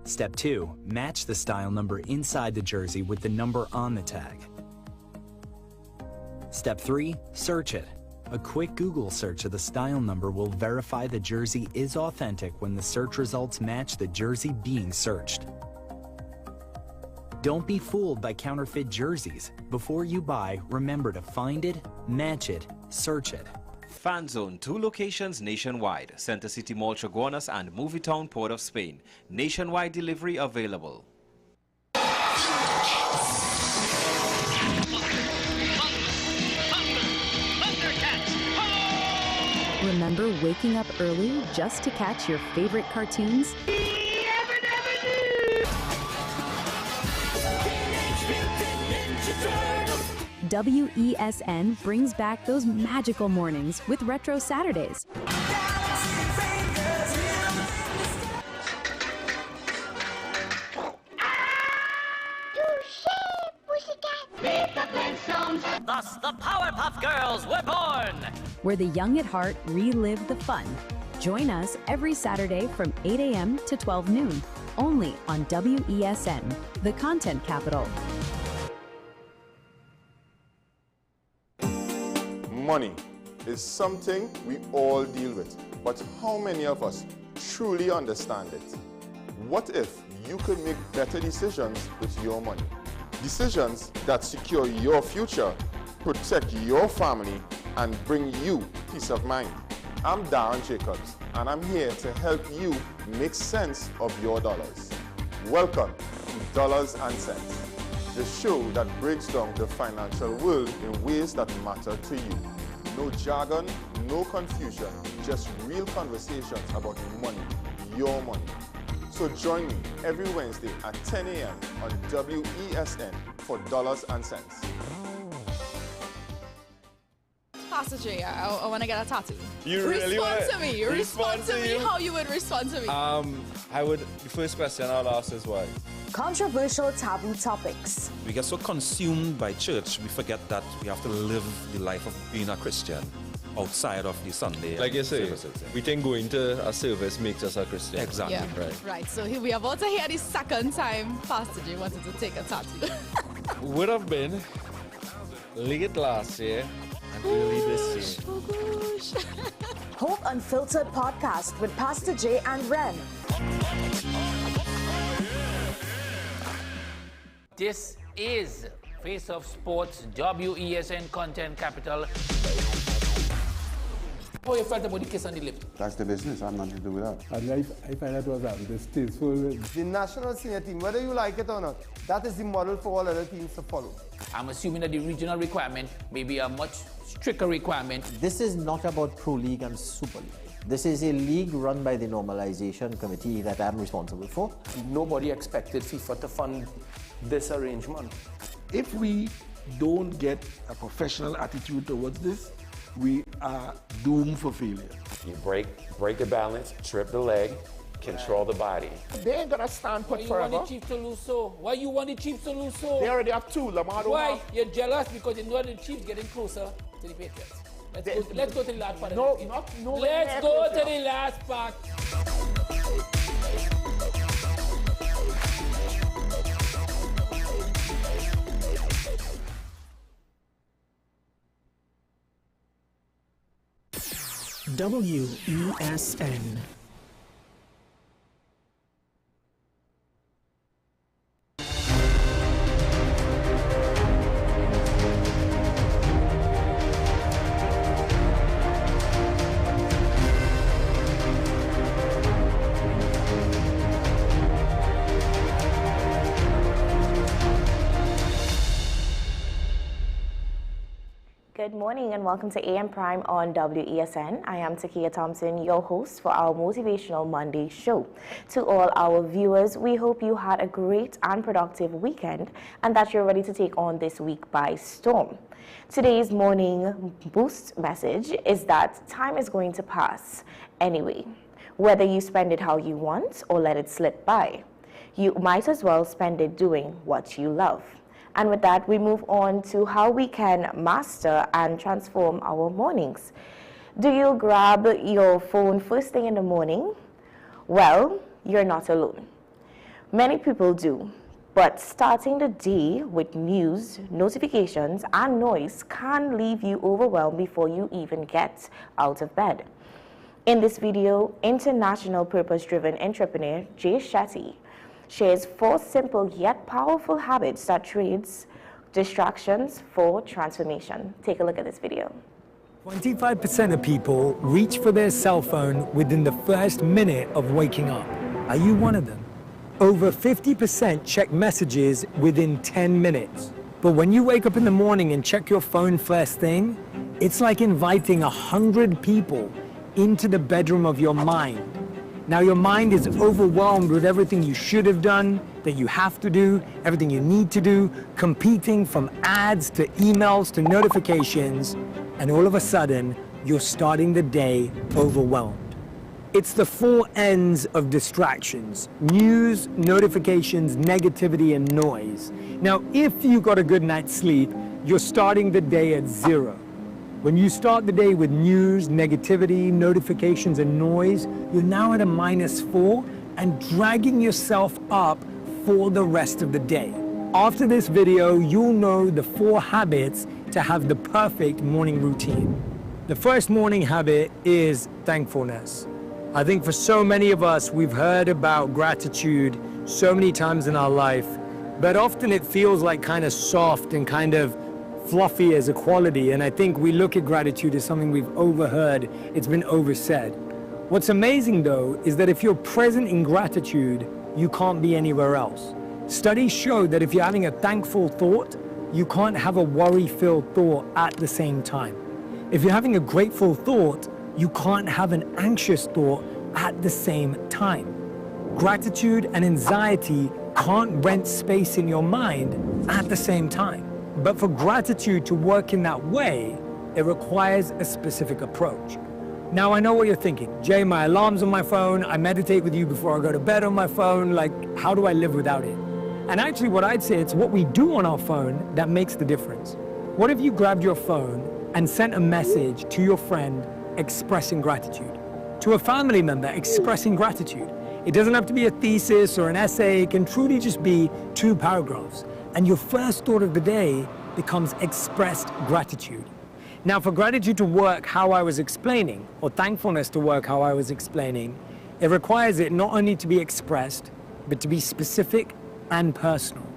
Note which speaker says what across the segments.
Speaker 1: Step 2, match the style number inside the jersey with the number on the tag. Step 3, search it. A quick Google search of the style number will verify the jersey is authentic when the search results match the jersey being searched. Don't be fooled by counterfeit jerseys. Before you buy, remember to find it, match it, search it.
Speaker 2: Fan Zone, 2 locations nationwide. Center City Mall, Chaguanas and Movie Town, Port of Spain. Nationwide delivery available.
Speaker 3: Remember waking up early just to catch your favorite cartoons? WESN brings back those magical mornings with Retro Saturdays.
Speaker 4: Thus, the Powerpuff Girls were born!
Speaker 3: Where the young at heart relive the fun. Join us every Saturday from 8 a.m. to 12 noon, only on WESN, the content capital.
Speaker 5: Money is something we all deal with, but how many of us truly understand it? What if you could make better decisions with your money? Decisions that secure your future, protect your family, and bring you peace of mind. I'm Darren Jacobs, and I'm here to help you make sense of your dollars. Welcome to Dollars and Cents, the show that breaks down the financial world in ways that matter to you. No jargon, no confusion, just real conversations about money, your money. So join me every Wednesday at 10 a.m. on WESN for Dollars and Cents.
Speaker 6: Pastor J, I want to get a tattoo.
Speaker 7: You really want
Speaker 6: to me. Respond to me. How you would respond to me?
Speaker 7: The first question I'll ask is why.
Speaker 8: Controversial taboo topics.
Speaker 9: We get so consumed by church, we forget that we have to live the life of being a Christian outside of the Sunday.
Speaker 7: Like you say,
Speaker 9: services.
Speaker 7: we think going to a service makes us a Christian.
Speaker 9: Exactly.
Speaker 6: Yeah.
Speaker 7: Right.
Speaker 6: Right. So we are about to hear the second time Pastor J wanted to take a tattoo.
Speaker 7: Would have been late last year and early this year.
Speaker 6: Oh gosh.
Speaker 8: Hope Unfiltered podcast with Pastor J and Ren.
Speaker 4: This is Face of Sports, WESN Content Capital. How you felt about the kiss on the lip?
Speaker 10: That's the business. I'm not to do with that.
Speaker 11: And I find that was distasteful.
Speaker 12: The national senior team, whether you like it or not, that is the model for all other teams to follow.
Speaker 4: I'm assuming that the regional requirement may be a much stricter requirement.
Speaker 13: This is not about Pro League and Super League. This is a league run by the Normalization Committee that I'm responsible for.
Speaker 12: Nobody expected FIFA to fund this arrangement.
Speaker 11: If we don't get a professional attitude towards this, we are doomed for failure.
Speaker 14: You break the balance, trip the leg, control the body.
Speaker 12: They ain't gonna stand put forever.
Speaker 4: Why you want the Chiefs to lose so? Why you want the Chiefs to lose so?
Speaker 12: They already have 2. Lamar don't
Speaker 4: Why?
Speaker 12: have.
Speaker 4: You're jealous because you know the Chiefs getting closer to the Patriots. Let's go to the last part. Let's go to the last part.
Speaker 15: WESN.
Speaker 16: Good morning and welcome to AM Prime on WESN. I am Takia Thompson, your host for our Motivational Monday show. To all our viewers, we hope you had a great and productive weekend and that you're ready to take on this week by storm. Today's morning boost message is that time is going to pass anyway. Whether you spend it how you want or let it slip by, you might as well spend it doing what you love. And with that, we move on to how we can master and transform our mornings. Do you grab your phone first thing in the morning? Well, you're not alone. Many people do, but starting the day with news, notifications, and noise can leave you overwhelmed before you even get out of bed. In this video, international purpose-driven entrepreneur Jay Shetty shares 4 simple yet powerful habits that trades distractions for transformation. Take a look at this video.
Speaker 15: 25% of people reach for their cell phone within the first minute of waking up. Are you one of them? Over 50% check messages within 10 minutes. But when you wake up in the morning and check your phone first thing, it's like inviting 100 people into the bedroom of your mind. Now your mind is overwhelmed with everything you should have done, that you have to do, everything you need to do, competing from ads to emails to notifications, and all of a sudden, you're starting the day overwhelmed. It's the 4 N's of distractions: news, notifications, negativity, and noise. Now, if you got a good night's sleep, you're starting the day at 0. When you start the day with news, negativity, notifications, and noise, you're now at a -4 and dragging yourself up for the rest of the day. After this video, you'll know the 4 habits to have the perfect morning routine. The first morning habit is thankfulness. I think for so many of us, we've heard about gratitude so many times in our life, but often it feels like kind of soft and kind of fluffy as a quality, and I think we look at gratitude as something we've overheard, it's been oversaid. What's amazing though is that if you're present in gratitude, you can't be anywhere else. Studies show that if you're having a thankful thought, you can't have a worry-filled thought at the same time. If you're having a grateful thought, you can't have an anxious thought at the same time. Gratitude and anxiety can't rent space in your mind at the same time. But for gratitude to work in that way, it requires a specific approach. Now, I know what you're thinking. Jay, my alarm's on my phone. I meditate with you before I go to bed on my phone. Like, how do I live without it? And actually, what I'd say, it's what we do on our phone that makes the difference. What if you grabbed your phone and sent a message to your friend expressing gratitude? To a family member expressing gratitude? It doesn't have to be a thesis or an essay. It can truly just be 2 paragraphs. And your first thought of the day becomes expressed gratitude. Now, for gratitude to work how I was explaining, or thankfulness to work how I was explaining, it requires it not only to be expressed, but to be specific and personal.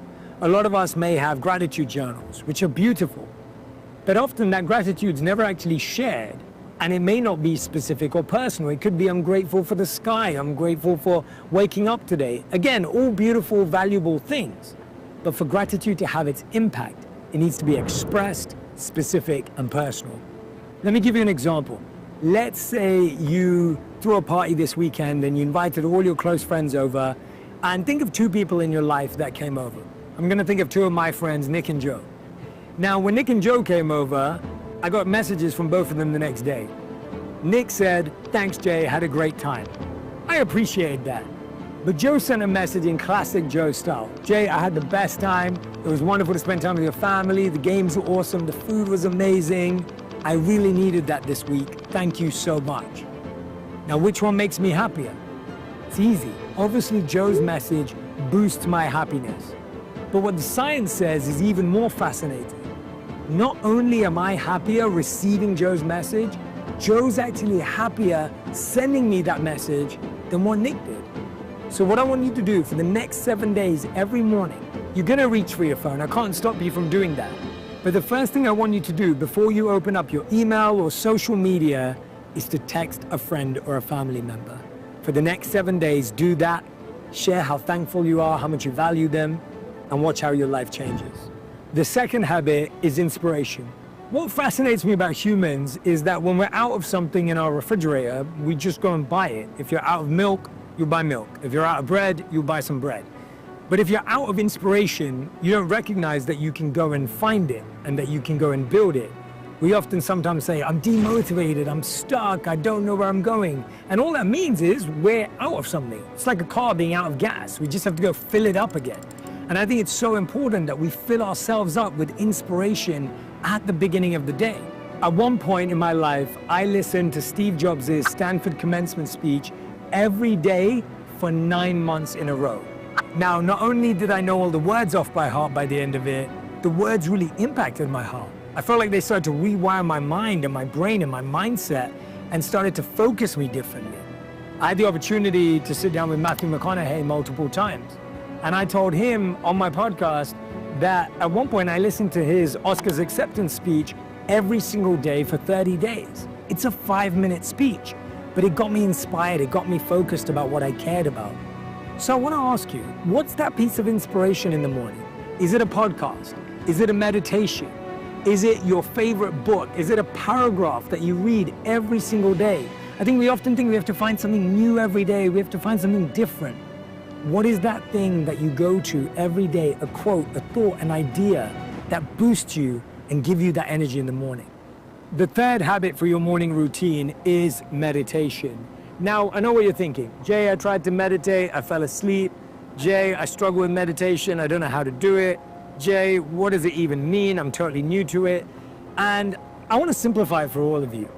Speaker 15: A lot of us may have gratitude journals, which are beautiful, but often that gratitude's never actually shared, and it may not be specific or personal. It could be, I'm grateful for the sky, I'm grateful for waking up today. Again, all beautiful, valuable things. But for gratitude to have its impact, it needs to be expressed, specific, and personal. Let me give you an example. Let's say you threw a party this weekend and you invited all your close friends over, and think of 2 people in your life that came over. I'm gonna think of 2 of my friends, Nick and Joe. Now, when Nick and Joe came over, I got messages from both of them the next day. Nick said, "Thanks, Jay, had a great time." I appreciated that. But Joe sent a message in classic Joe style. "Jay, I had the best time. It was wonderful to spend time with your family. The games were awesome. The food was amazing. I really needed that this week. Thank you so much." Now, which one makes me happier? It's easy. Obviously, Joe's message boosts my happiness. But what the science says is even more fascinating. Not only am I happier receiving Joe's message, Joe's actually happier sending me that message than what Nick did. So what I want you to do for the next 7 days, every morning, you're gonna reach for your phone. I can't stop you from doing that. But the first thing I want you to do before you open up your email or social media is to text a friend or a family member. For the next 7 days, do that. Share how thankful you are, how much you value them, and watch how your life changes. The second habit is inspiration. What fascinates me about humans is that when we're out of something in our refrigerator, we just go and buy it. If you're out of milk, you buy milk. If you're out of bread, you buy some bread. But if you're out of inspiration, you don't recognize that you can go and find it and that you can go and build it. We often sometimes say, I'm demotivated, I'm stuck, I don't know where I'm going. And all that means is we're out of something. It's like a car being out of gas. We just have to go fill it up again. And I think it's so important that we fill ourselves up with inspiration at the beginning of the day. At one point in my life, I listened to Steve Jobs' Stanford commencement speech every day for 9 months in a row. Now, not only did I know all the words off by heart by the end of it, the words really impacted my heart. I felt like they started to rewire my mind and my brain and my mindset and started to focus me differently. I had the opportunity to sit down with Matthew McConaughey multiple times. And I told him on my podcast that at one point I listened to his Oscars acceptance speech every single day for 30 days. It's a 5-minute speech, but it got me inspired, it got me focused about what I cared about. So I want to ask you, what's that piece of inspiration in the morning? Is it a podcast? Is it a meditation? Is it your favorite book? Is it a paragraph that you read every single day? I think we often think we have to find something new every day. We have to find something different. What is that thing that you go to every day, a quote, a thought, an idea that boosts you and give you that energy in the morning? The third habit for your morning routine is meditation. Now, I know what you're thinking. Jay, I tried to meditate, I fell asleep. Jay, I struggle with meditation, I don't know how to do it. Jay, what does it even mean? I'm totally new to it. And I want to simplify it for all of you.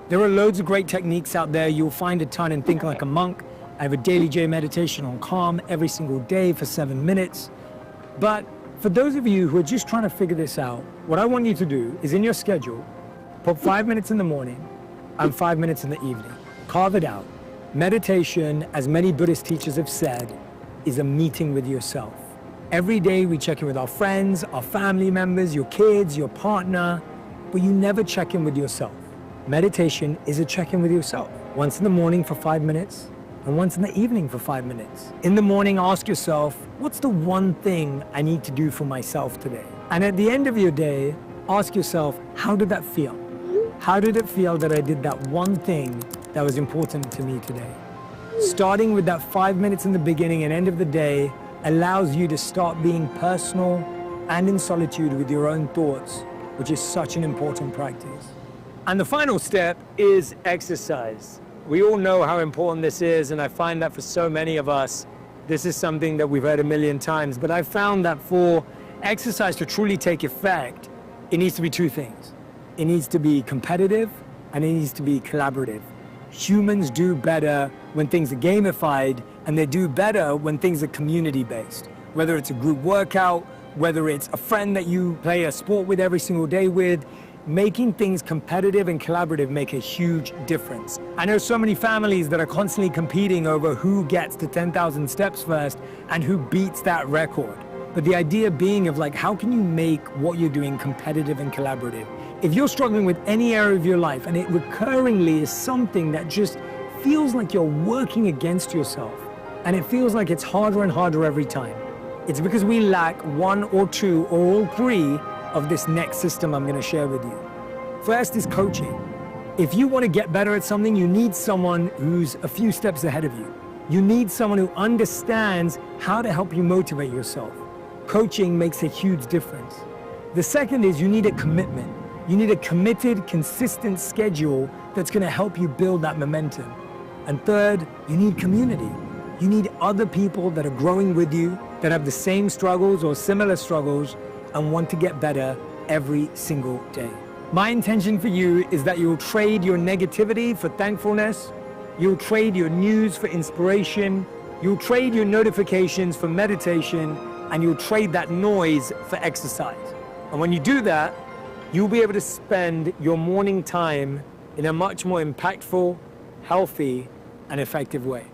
Speaker 15: There are loads of great techniques out there. You'll find a ton in Think Like a Monk. I have a daily Jay meditation on Calm every single day for 7 minutes. But for those of you who are just trying to figure this out, what I want you to do is in your schedule, put 5 minutes in the morning and 5 minutes in the evening. Carve it out. Meditation, as many Buddhist teachers have said, is a meeting with yourself. Every day we check in with our friends, our family members, your kids, your partner, but you never check in with yourself. Meditation is a check-in with yourself. Once in the morning for 5 minutes, and once in the evening for 5 minutes. In the morning, ask yourself, what's the one thing I need to do for myself today? And at the end of your day, ask yourself, how did that feel? How did it feel that I did that one thing that was important to me today? Starting with that 5 minutes in the beginning and end of the day allows you to start being personal and in solitude with your own thoughts, which is such an important practice. And the final step is exercise. We all know how important this is, and I find that for so many of us, this is something that we've heard a million times, but I've found that for exercise to truly take effect, it needs to be two things. It needs to be competitive, and it needs to be collaborative. Humans do better when things are gamified, and they do better when things are community-based. Whether it's a group workout, whether it's a friend that you play a sport with every single day with, making things competitive and collaborative make a huge difference. I know so many families that are constantly competing over who gets to 10,000 steps first and who beats that record. But the idea being of like, how can you make what you're doing competitive and collaborative? If you're struggling with any area of your life and it recurringly is something that just feels like you're working against yourself and it feels like it's harder and harder every time, it's because we lack one or two or all three of this next system I'm going to share with you. First is coaching. If you want to get better at something, you need someone who's a few steps ahead of you. You need someone who understands how to help you motivate yourself. Coaching makes a huge difference. The second is you need a commitment. You need a committed, consistent schedule that's going to help you build that momentum. And third, you need community. You need other people that are growing with you, that have the same struggles or similar struggles, and want to get better every single day. My intention for you is that you'll trade your negativity for thankfulness, you'll trade your news for inspiration, you'll trade your notifications for meditation, and you'll trade that noise for exercise. And when you do that, you'll be able to spend your morning time in a much more impactful, healthy, and effective way.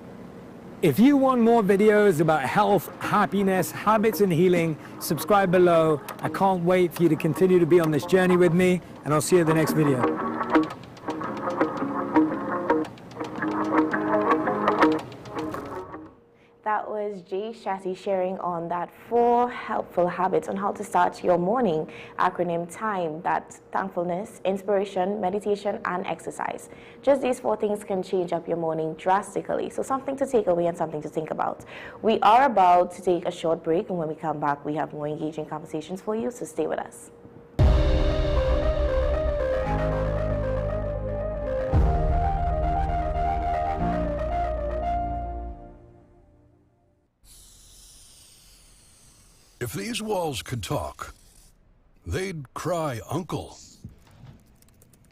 Speaker 15: If you want more videos about health, happiness, habits, and healing, subscribe below. I can't wait for you to continue to be on this journey with me, and I'll see you in the next video.
Speaker 16: That was Jay Shetty sharing on that 4 helpful habits on how to start your morning. Acronym TIME, that's thankfulness, inspiration, meditation, and exercise. Just these 4 things can change up your morning drastically. So something to take away and something to think about. We are about to take a short break, and when we come back, we have more engaging conversations for you, so stay with us.
Speaker 17: If these walls could talk, they'd cry uncle.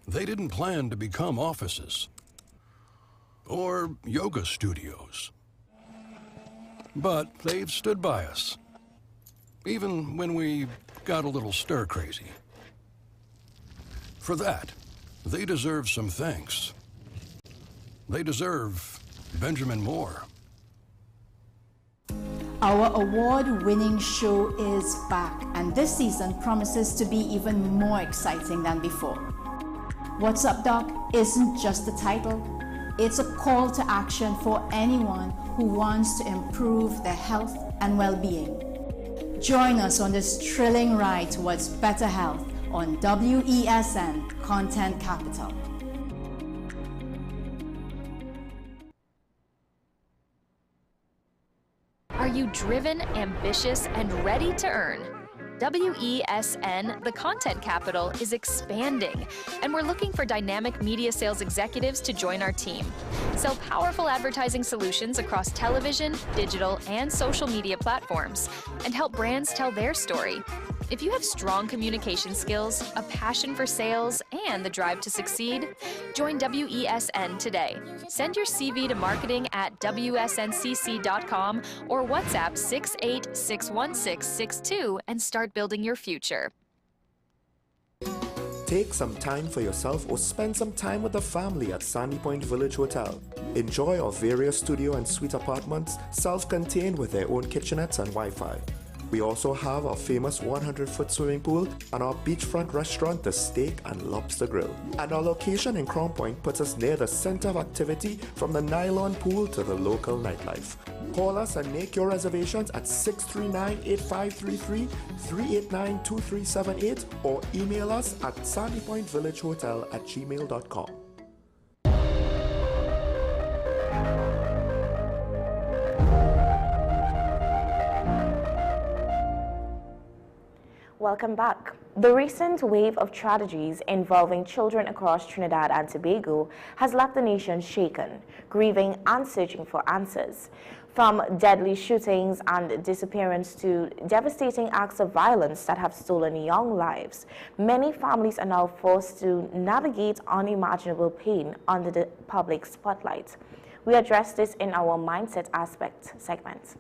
Speaker 17: They didn't plan to become offices or yoga studios. but they've stood by us, even when we got a little stir-crazy. For that, they deserve some thanks. They deserve Benjamin Moore.
Speaker 18: Our award-winning show is back, and this season promises to be even more exciting than before. What's Up, Doc isn't just a title. It's a call to action for anyone who wants to improve their health and well-being. Join us on this thrilling ride towards better health on WESN Content Capital.
Speaker 19: Are you driven, ambitious, and ready to earn? WESN, the content capital, is expanding, and we're looking for dynamic media sales executives to join our team. Sell powerful advertising solutions across television, digital, and social media platforms, and help brands tell their story. If you have strong communication skills, a passion for sales, and the drive to succeed, join WESN today. Send your CV to marketing@wsncc.com or WhatsApp 68-61662 and start building your future.
Speaker 20: Take some time for yourself or spend some time with the family at Sandy Point Village Hotel. Enjoy our various studio and suite apartments, self-contained with their own kitchenettes and Wi-Fi. We also have our famous 100-foot swimming pool and our beachfront restaurant, the Steak and Lobster Grill. And our location in Crown Point puts us near the center of activity from the nylon pool to the local nightlife. Call us and make your reservations at 639-8533, 389-2378 or email us at sandypointvillagehotel@gmail.com.
Speaker 16: Welcome back. The recent wave of tragedies involving children across Trinidad and Tobago has left the nation shaken, grieving and searching for answers. From deadly shootings and disappearance to devastating acts of violence that have stolen young lives, many families are now forced to navigate unimaginable pain under the public spotlight. We address this in our Mindset Aspect segment.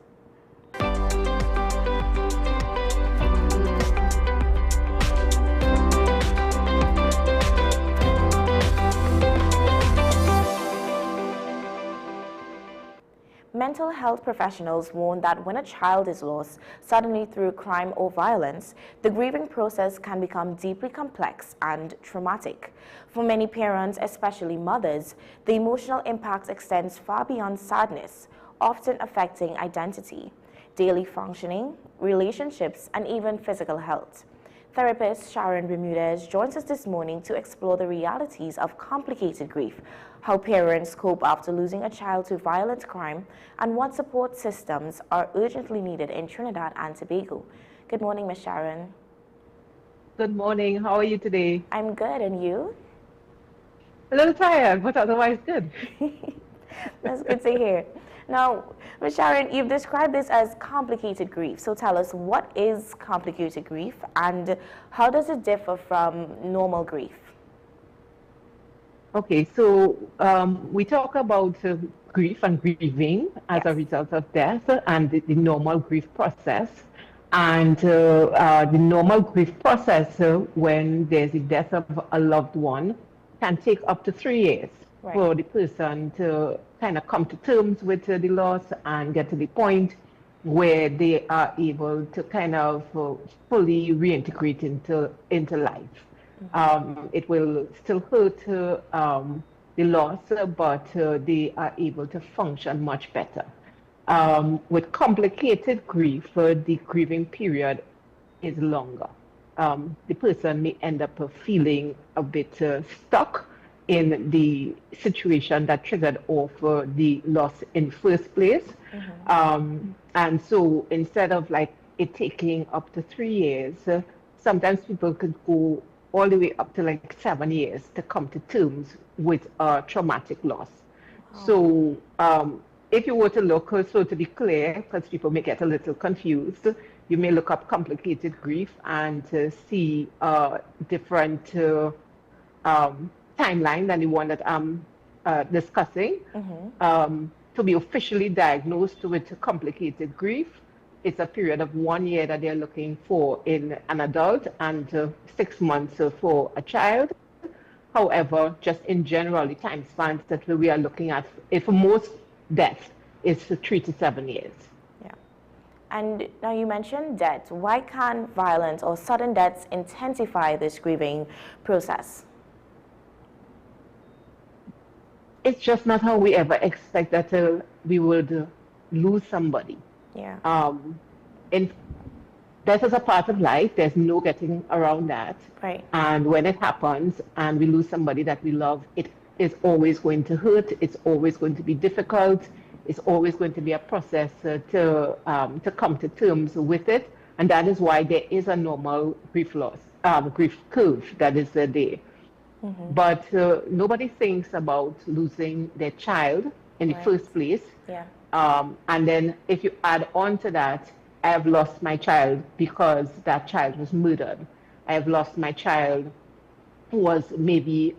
Speaker 16: Mental health professionals warn that when a child is lost suddenly through crime or violence, the grieving process can become deeply complex and traumatic. For many parents, especially mothers, the emotional impact extends far beyond sadness, often affecting identity, daily functioning, relationships, and even physical health. Therapist Sharon Bermudez joins us this morning to explore the realities of complicated grief, how parents cope after losing a child to violent crime, and what support systems are urgently needed in Trinidad and Tobago. Good morning, Ms. Sharon.
Speaker 21: Good morning. How are you today?
Speaker 16: I'm good, and you?
Speaker 21: A little tired, but otherwise good.
Speaker 16: That's good to hear. Now, Ms. Sharon, you've described this as complicated grief. So tell us, what is complicated grief and how does it differ from normal grief?
Speaker 21: Okay, so we talk about grief and grieving as a result of death and the normal grief process. And the normal grief process when there's the death of a loved one can take up to 3 years for the person to kind of come to terms with the loss and get to the point where they are able to kind of fully reintegrate into life. It will still hurt the loss, but they are able to function much better. With complicated grief, the grieving period is longer. The person may end up feeling a bit stuck in the situation that triggered off the loss in the first place. And so instead of like it taking up to 3 years, sometimes people could go all the way up to like 7 years to come to terms with a traumatic loss. So if you were to look, so to be clear, because people may get a little confused, you may look up complicated grief and see different timeline than the one that I'm discussing. to be officially diagnosed with complicated grief, it's a period of 1 year that they're looking for in an adult and 6 months for a child. However, just in general, the time spans that we are looking at, for most deaths, is 3 to 7 years.
Speaker 16: Yeah. And now you mentioned death. Why can't violent or sudden deaths intensify this grieving process?
Speaker 21: It's just not how we ever expect that we would lose somebody.
Speaker 16: Yeah.
Speaker 21: Death is a part of life. There's no getting around that.
Speaker 16: Right.
Speaker 21: And when it happens and we lose somebody that we love, it is always going to hurt. It's always going to be difficult. It's always going to be a process to come to terms with it. And that is why there is a normal grief curve that is there.
Speaker 16: Mm-hmm.
Speaker 21: But nobody thinks about losing their child in the first place.
Speaker 16: Yeah.
Speaker 21: And then if you add on to that, I have lost my child because that child was murdered. I have lost my child who was maybe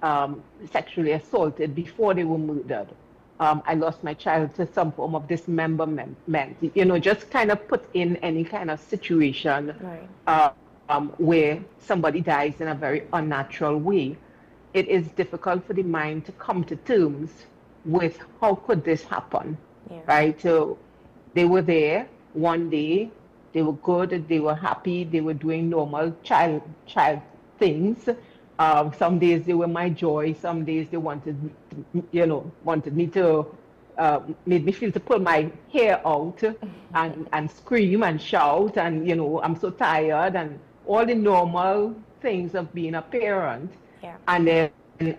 Speaker 21: sexually assaulted before they were murdered. I lost my child to some form of dismemberment. You know, just kind of put in any kind of situation where somebody dies in a very unnatural way. It is difficult for the mind to come to terms with how could this happen, right? So they were there one day, they were good, they were happy, they were doing normal child things. Some days they were my joy, some days they wanted me to, made me feel to pull my hair out and scream and shout and, I'm so tired and all the normal things of being a parent.
Speaker 16: Yeah.
Speaker 21: And then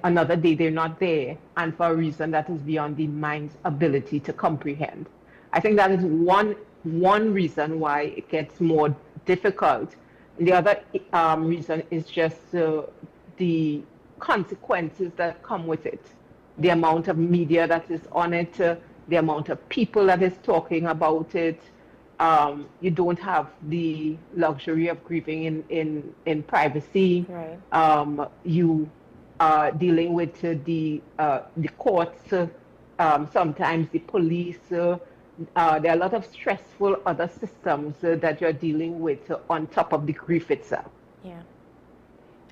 Speaker 21: another day they're not there, and for a reason that is beyond the mind's ability to comprehend. I think that is one reason why it gets more difficult. The other reason is just the consequences that come with it. The amount of media that is on it, the amount of people that is talking about it. You don't have the luxury of grieving in privacy.
Speaker 16: Right.
Speaker 21: You are dealing with the courts, sometimes the police. There are a lot of stressful other systems that you're dealing with on top of the grief itself.
Speaker 16: Yeah.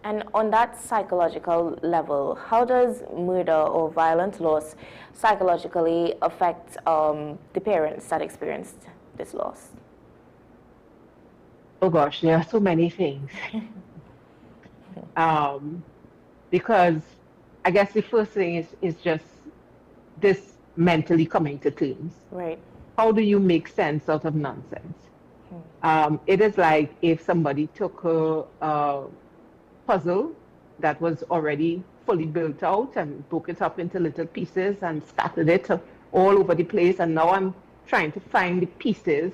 Speaker 16: And on that psychological level, how does murder or violent loss psychologically affect the parents that experienced this loss?
Speaker 21: Oh gosh, there are so many things. Because I guess the first thing is just this mentally coming to terms.
Speaker 16: Right.
Speaker 21: How do you make sense out of nonsense? It is like if somebody took a puzzle that was already fully built out and broke it up into little pieces and scattered it all over the place, and now I'm trying to find the pieces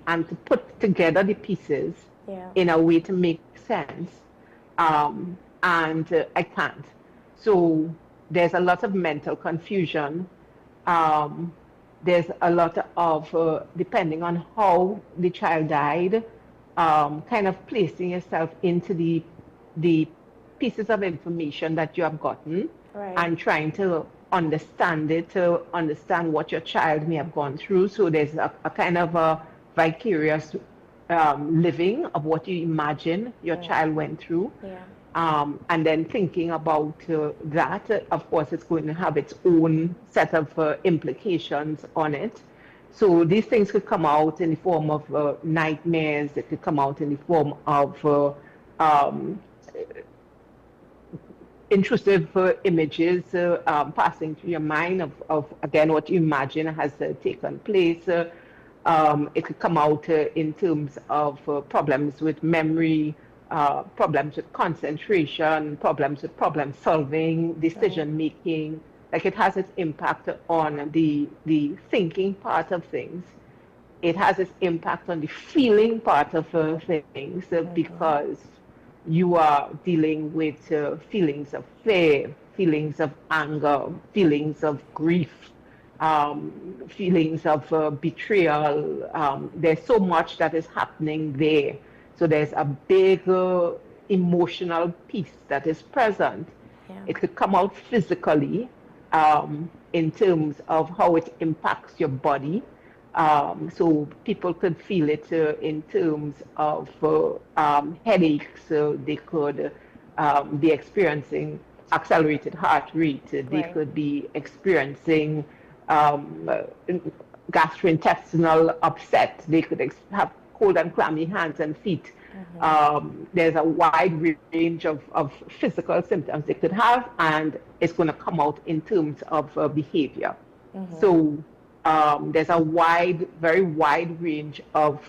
Speaker 21: and to put together the pieces in a way to make sense. And I can't. So there's a lot of mental confusion. There's a lot of, depending on how the child died, kind of placing yourself into the pieces of information that you have gotten and trying to understand it, to understand what your child may have gone through. So there's a kind of a vicarious living of what you imagine your child went through. And then thinking about that, of course, it's going to have its own set of implications on it. So these things could come out in the form of nightmares. It could come out in the form of intrusive images passing through your mind of again, what you imagine has taken place. It could come out in terms of problems with memory, problems with concentration, problems with problem solving, decision making. Like it has its impact on the thinking part of things. It has its impact on the feeling part of things because you are dealing with feelings of fear, feelings of anger, feelings of grief, feelings of betrayal. There's so much that is happening there. So there's a big emotional piece that is present. It could come out physically. in terms of how it impacts your body. So people could feel it in terms of headaches. So they could be experiencing accelerated heart rate. They could be experiencing gastrointestinal upset. They could have cold and clammy hands and feet. There's a wide range of physical symptoms they could have, and it's going to come out in terms of behavior. So there's a very wide range of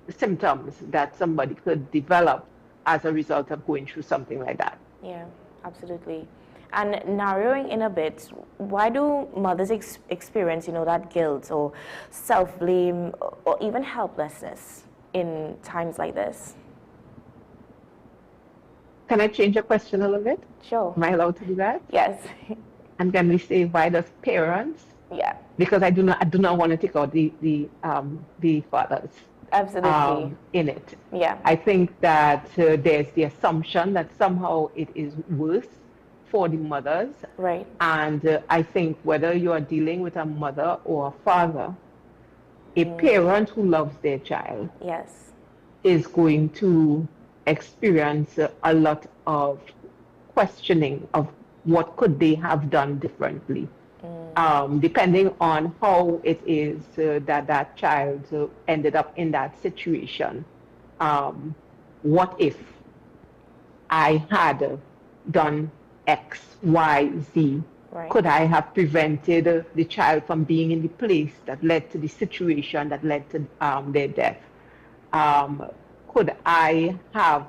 Speaker 21: symptoms that somebody could develop as a result of going through something like that.
Speaker 16: Yeah, absolutely. And narrowing in a bit, why do mothers experience, that guilt or self-blame or even helplessness in times like this?
Speaker 21: Can I change your question a little bit?
Speaker 16: Sure.
Speaker 21: Am I allowed to do that?
Speaker 16: Yes.
Speaker 21: And can we say, why does parents?
Speaker 16: Yeah.
Speaker 21: Because I do not want to take out the fathers.
Speaker 16: Absolutely.
Speaker 21: In it.
Speaker 16: Yeah.
Speaker 21: I think that there's the assumption that somehow it is worse for the mothers.
Speaker 16: Right.
Speaker 21: And I think whether you are dealing with a mother or a father, a parent who loves their child is going to experience a lot of questioning of what could they have done differently. Depending on how it is that child ended up in that situation. What if I had done X, Y, Z?
Speaker 16: Right.
Speaker 21: Could I have prevented the child from being in the place that led to the situation that led to their death? Could I have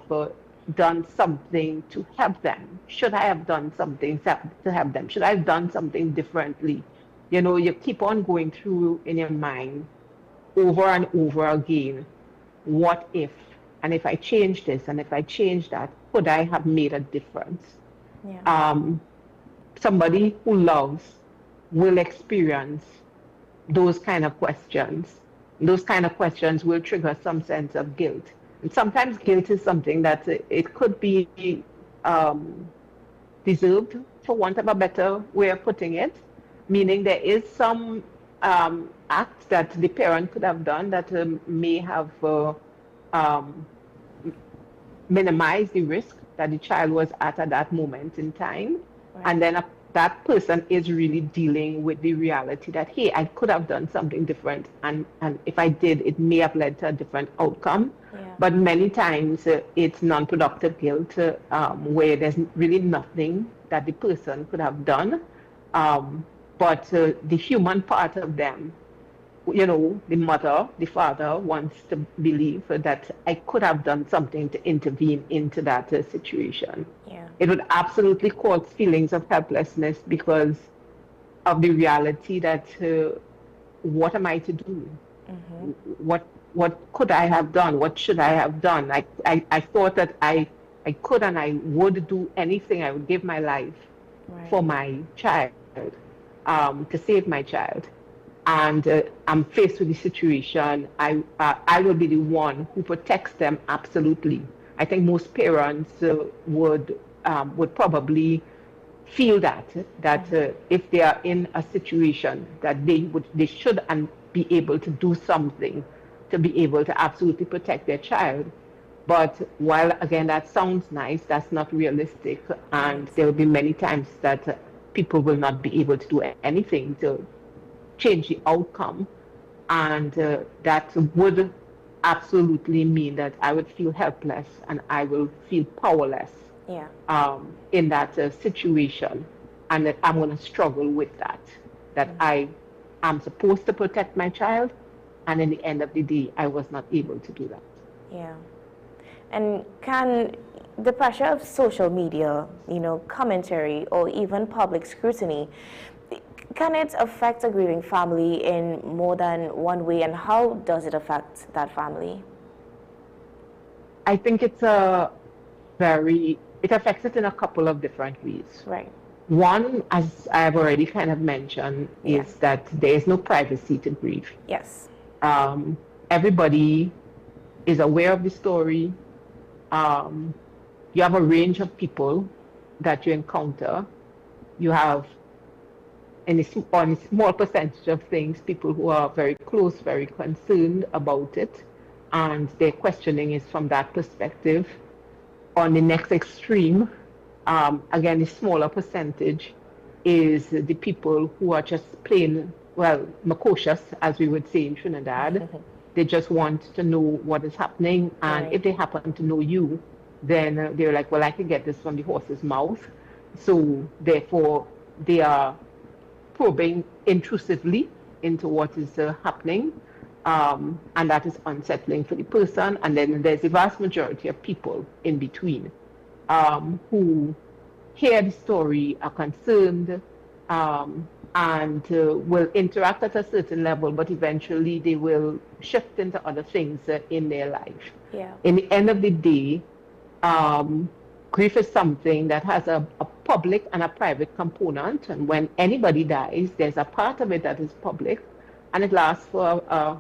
Speaker 21: done something to help them? Should I have done something to help them? Should I have done something differently? You keep on going through in your mind over and over again, what if? And if I change this and if I change that, could I have made a difference?
Speaker 16: Yeah.
Speaker 21: Somebody who loves will experience those kind of questions. Those kind of questions will trigger some sense of guilt. And sometimes guilt is something that it could be deserved, for want of a better way of putting it, meaning there is some act that the parent could have done that may have minimized the risk that the child was at that moment in time.
Speaker 16: Right.
Speaker 21: And then that person is really dealing with the reality that, hey, I could have done something different, and if I did, it may have led to a different outcome.
Speaker 16: Yeah.
Speaker 21: But many times it's non-productive guilt where there's really nothing that the person could have done. But the human part of them, the mother, the father wants to believe that I could have done something to intervene into that situation.
Speaker 16: Yeah.
Speaker 21: It would absolutely cause feelings of helplessness because of the reality that what am I to do? What could I have done? What should I have done? I thought that I could and I would do anything. I would give my life for my child, to save my child. And I'm faced with the situation. I will be the one who protects them absolutely. I think most parents would probably feel that if they are in a situation that they should and be able to do something to be able to absolutely protect their child. But while again that sounds nice, that's not realistic, and there will be many times that people will not be able to do anything to change the outcome, and that would absolutely mean that I would feel helpless and I will feel powerless in that situation, and that I'm going to struggle with that I am supposed to protect my child, and in the end of the day I was not able to do that.
Speaker 16: Yeah. And can the pressure of social media, commentary, or even public scrutiny, can it affect a grieving family in more than one way, and how does it affect that family?
Speaker 21: I think it affects it in a couple of different ways.
Speaker 16: Right.
Speaker 21: One, as I've already kind of mentioned, is that there is no privacy to grieve.
Speaker 16: Yes.
Speaker 21: Everybody is aware of the story. You have a range of people that you encounter. You have on a small percentage of things, people who are very close, very concerned about it, and their questioning is from that perspective. On the next extreme, again, a smaller percentage is the people who are just plain, well, precocious, as we would say in Trinidad. They just want to know what is happening, and if they happen to know you, then they're like, well, I can get this from the horse's mouth. So therefore, they are probing intrusively into what is happening, and that is unsettling for the person. And then there's a vast majority of people in between who hear the story, are concerned, and will interact at a certain level, but eventually they will shift into other things in their life.
Speaker 16: Yeah.
Speaker 21: In the end of the day, grief is something that has a public and a private component, and when anybody dies, there's a part of it that is public, and it lasts for a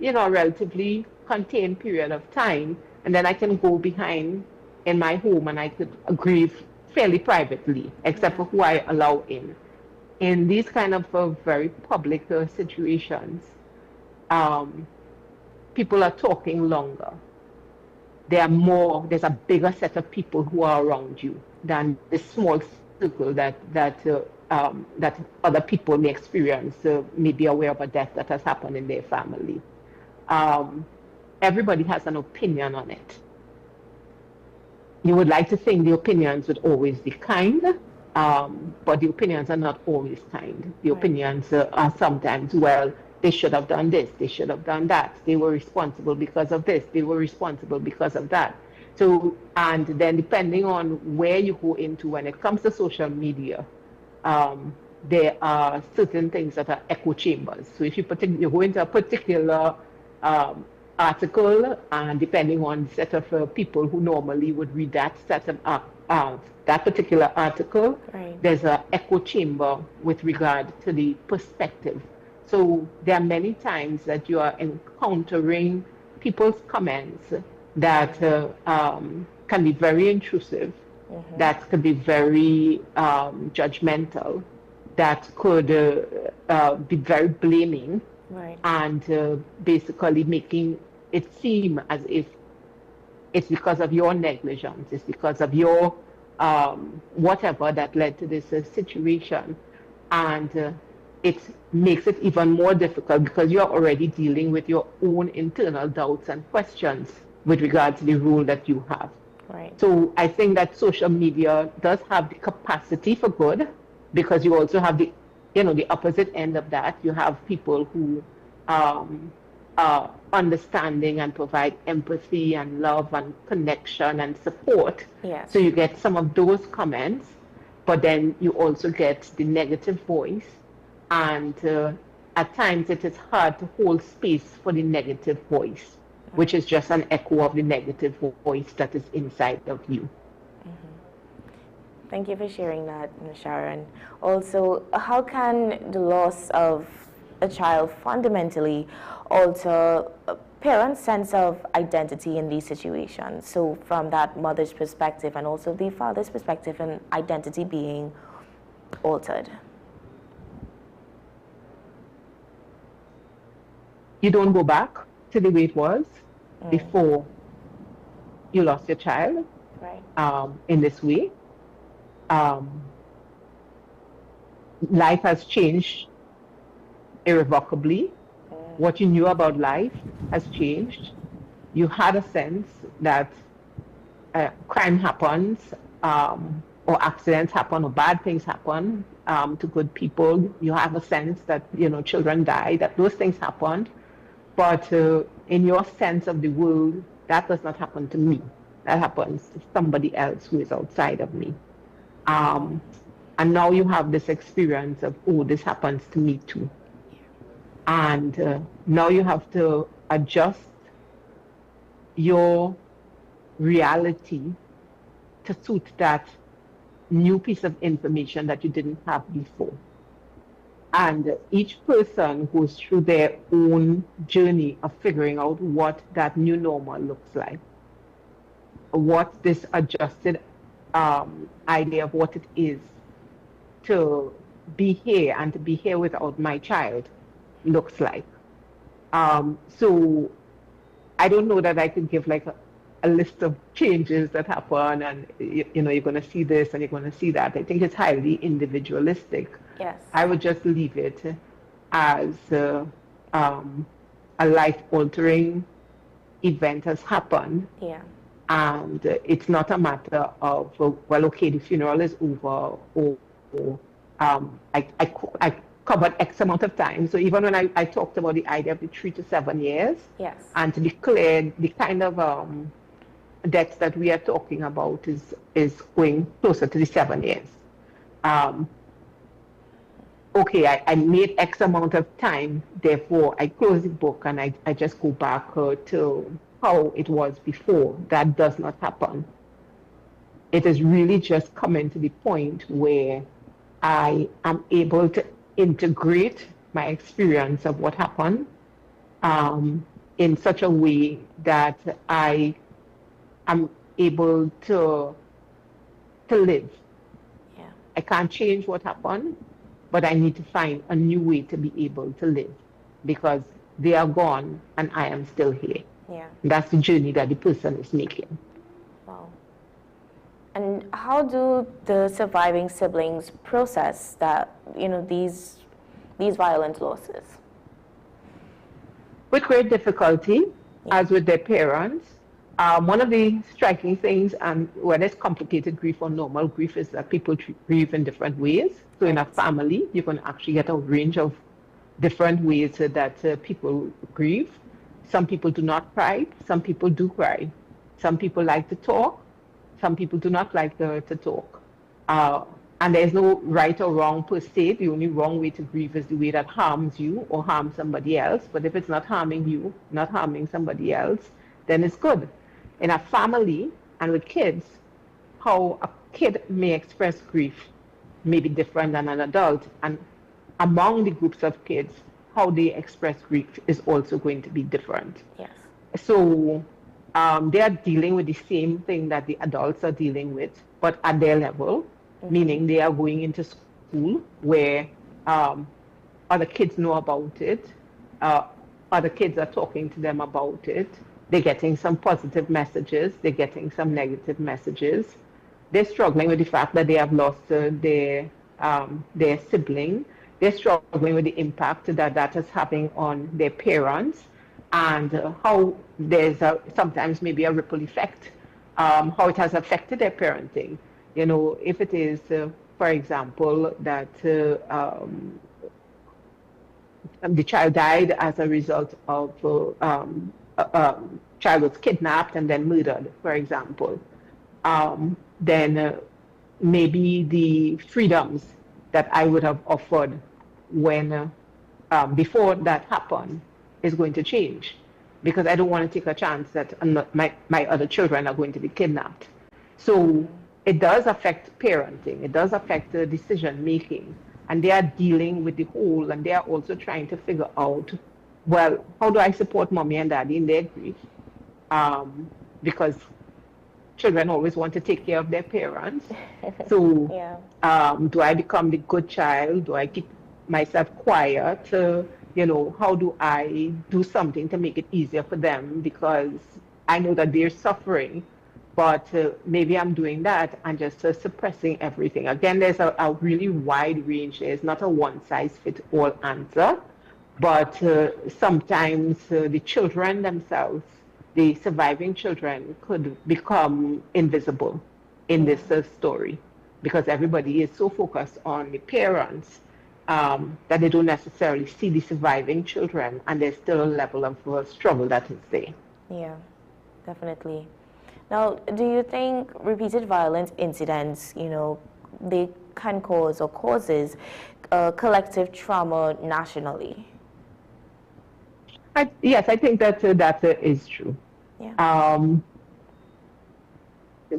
Speaker 21: relatively contained period of time, and then I can go behind in my home and I could grieve fairly privately, except for who I allow in. In these kind of very public situations, people are talking longer. There's a bigger set of people who are around you than the small circle that other people may experience, may be aware of a death that has happened in their family. Everybody has an opinion on it. You would like to think the opinions would always be kind, but the opinions are not always kind. The opinions are sometimes, well, they should have done this, they should have done that, they were responsible because of this, they were responsible because of that. So, and then depending on where you go into when it comes to social media, there are certain things that are echo chambers. So if you go into a particular article, and depending on the set of people who normally would read that set of that particular article, there's an echo chamber with regard to the perspective. So there are many times that you are encountering people's comments that can be very intrusive, that could be very judgmental, that could be very blaming, and basically making it seem as if it's because of your negligence, it's because of your whatever that led to this situation. And it makes it even more difficult because you're already dealing with your own internal doubts and questions with regard to the role that you have. So I think that social media does have the capacity for good, because you also have the opposite end of that. You have people who are understanding and provide empathy and love and connection and support. So you get some of those comments, but then you also get the negative voice. And at times it is hard to hold space for the negative voice, which is just an echo of the negative voice that is inside of you.
Speaker 16: Thank you for sharing that, Ms. Sharon. Also, how can the loss of a child fundamentally alter a parent's sense of identity in these situations? So from that mother's perspective and also the father's perspective, and identity being altered.
Speaker 21: You don't go back to the way it was before you lost your child in this way. Life has changed irrevocably. What you knew about life has changed. You had a sense that crime happens, or accidents happen, or bad things happen to good people. You have a sense that children die, that those things happened. But in your sense of the world, that does not happen to me. That happens to somebody else who is outside of me. And now you have this experience of, oh, this happens to me too. And now you have to adjust your reality to suit that new piece of information that you didn't have before. And each person goes through their own journey of figuring out what that new normal looks like, what this adjusted idea of what it is to be here and to be here without my child looks like. So I don't know that I could give like a list of changes that happen and you know, you're going to see this and you're going to see that. I think it's highly individualistic.
Speaker 16: Yes.
Speaker 21: I would just leave it as a life-altering event has happened.
Speaker 16: Yeah.
Speaker 21: And it's not a matter of, well, okay, the funeral is over, or I covered X amount of time. So even when I talked about the idea of the 3 to 7 years,
Speaker 16: yes,
Speaker 21: and to be clear, the kind of debts that we are talking about is going closer to the 7 years. Okay, I made X amount of time, therefore I close the book and I just go back to how it was before. That does not happen. It is really just coming to the point where I am able to integrate my experience of what happened in such a way that I am able to live.
Speaker 16: Yeah.
Speaker 21: I can't change what happened, but I need to find a new way to be able to live because they are gone and I am still here.
Speaker 16: Yeah.
Speaker 21: That's the journey that the person is making.
Speaker 16: Wow. And how do the surviving siblings process that, you know, these violent losses?
Speaker 21: With great difficulty, as with their parents. One of the striking things, and whether it's complicated grief or normal grief, is that people grieve in different ways. So in a family, you can actually get a range of different ways that people grieve. Some people do not cry. Some people do cry. Some people like to talk. Some people do not like to talk. And there's no right or wrong per se. The only wrong way to grieve is the way that harms you or harms somebody else. But if it's not harming you, not harming somebody else, then it's good. In a family and with kids, how a kid may express grief may be different than an adult. And among the groups of kids, how they express grief is also going to be different.
Speaker 16: Yes.
Speaker 21: So they are dealing with the same thing that the adults are dealing with, but at their level, meaning they are going into school where other kids know about it, other kids are talking to them about it, they're getting some positive messages, they're getting some negative messages. They're struggling with the fact that they have lost their sibling. They're struggling with the impact that is having on their parents and how there's sometimes maybe a ripple effect, how it has affected their parenting. You know, if it is, for example, that the child died as a result of child was kidnapped and then murdered, for example, then maybe the freedoms that I would have offered when before that happened is going to change because I don't want to take a chance that my other children are going to be kidnapped. So it does affect parenting. It does affect the decision making. And they are dealing with the whole, and they are also trying to figure out, well, how do I support mommy and daddy in their grief? Because children always want to take care of their parents. So do I become the good child? Do I keep myself quiet? You know, how do I do something to make it easier for them? Because I know that they're suffering, but maybe I'm doing that and just suppressing everything. Again, there's a really wide range. There's not a one-size-fits-all answer, but sometimes the children themselves, the surviving children, could become invisible in this story because everybody is so focused on the parents that they don't necessarily see the surviving children, and there's still a level of struggle that is there.
Speaker 16: Yeah, definitely. Now, do you think repeated violent incidents, you know, they can cause or causes collective trauma nationally?
Speaker 21: Yes, I think that is true.
Speaker 16: Yeah.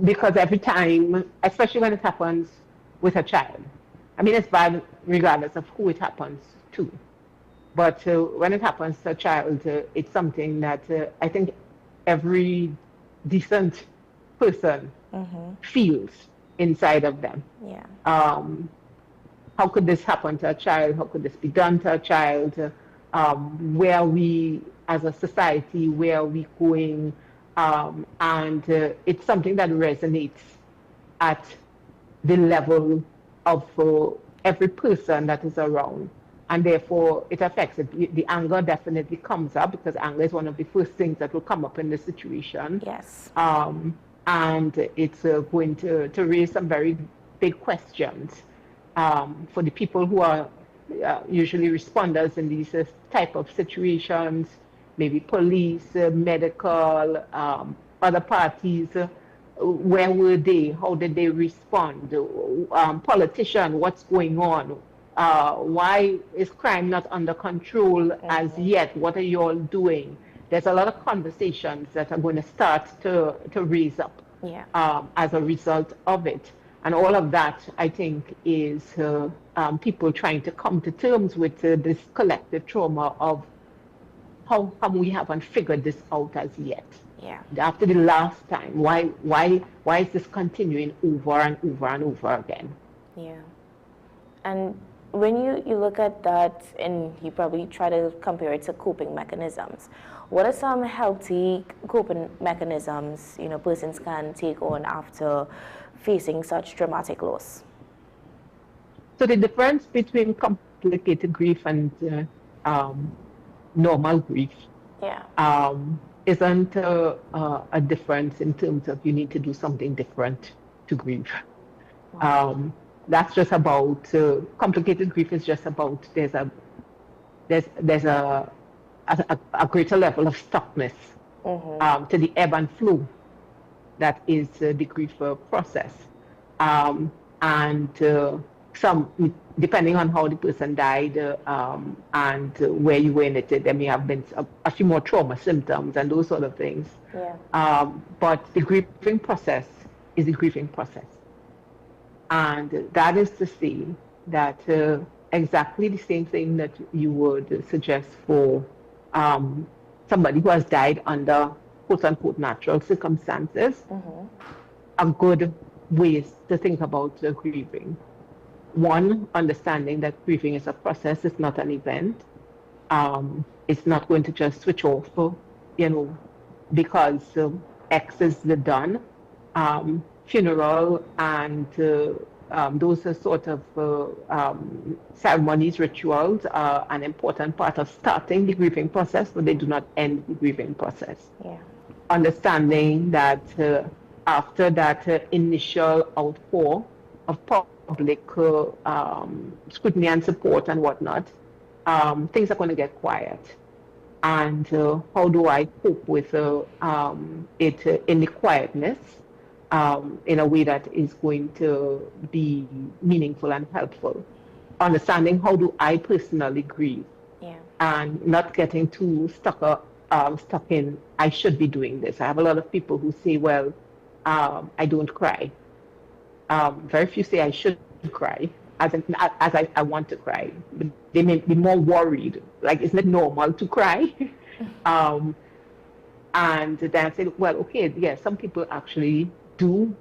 Speaker 21: Because every time, especially when it happens with a child, I mean, it's bad regardless of who it happens to. But when it happens to a child, it's something that I think every decent person feels inside of them.
Speaker 16: Yeah.
Speaker 21: how could this happen to a child? How could this be done to a child? Where are we as a society? Where are we going? And it's something that resonates at the level of every person that is around. And therefore, it affects it. The anger definitely comes up because anger is one of the first things that will come up in the situation.
Speaker 16: Yes.
Speaker 21: And it's going to raise some very big questions for the people who are usually responders in these type of situations, maybe police, medical, other parties. Where were they? How did they respond? Politician, what's going on? Why is crime not under control as yet? What are you all doing? There's a lot of conversations that are going to start to raise up as a result of it. And all of that, I think, is people trying to come to terms with this collective trauma of how come we haven't figured this out as yet.
Speaker 16: Yeah.
Speaker 21: After the last time, why is this continuing over and over and over again?
Speaker 16: Yeah. And when you look at that and you probably try to compare it to coping mechanisms, what are some healthy coping mechanisms persons can take on after facing such dramatic loss?
Speaker 21: So the difference between complicated grief and normal grief isn't a difference in terms of you need to do something different to grieve. Wow. That's just about complicated grief is just about there's a greater level of stuckness to the ebb and flow that is the grief process, and some depending on how the person died and where you were in it, there may have been a few more trauma symptoms and those sort of things.
Speaker 16: Yeah.
Speaker 21: But the grieving process is the grieving process. And that is to say that exactly the same thing that you would suggest for somebody who has died under quote-unquote natural circumstances, are good ways to think about grieving. One, understanding that grieving is a process, it's not an event. It's not going to just switch off, because X is done. Funeral and those are sort of ceremonies, rituals are an important part of starting the grieving process, but they do not end the grieving process.
Speaker 16: Yeah.
Speaker 21: Understanding that after that initial outpour of public scrutiny and support and whatnot, things are going to get quiet. And how do I cope with it in the quietness? In a way that is going to be meaningful and helpful. Understanding how do I personally grieve, and not getting too stuck in, I should be doing this. I have a lot of people who say, well, I don't cry. Very few say I should cry, as I want to cry. But they may be more worried, like, isn't it normal to cry? And then I say, well, okay, yeah, some people actually do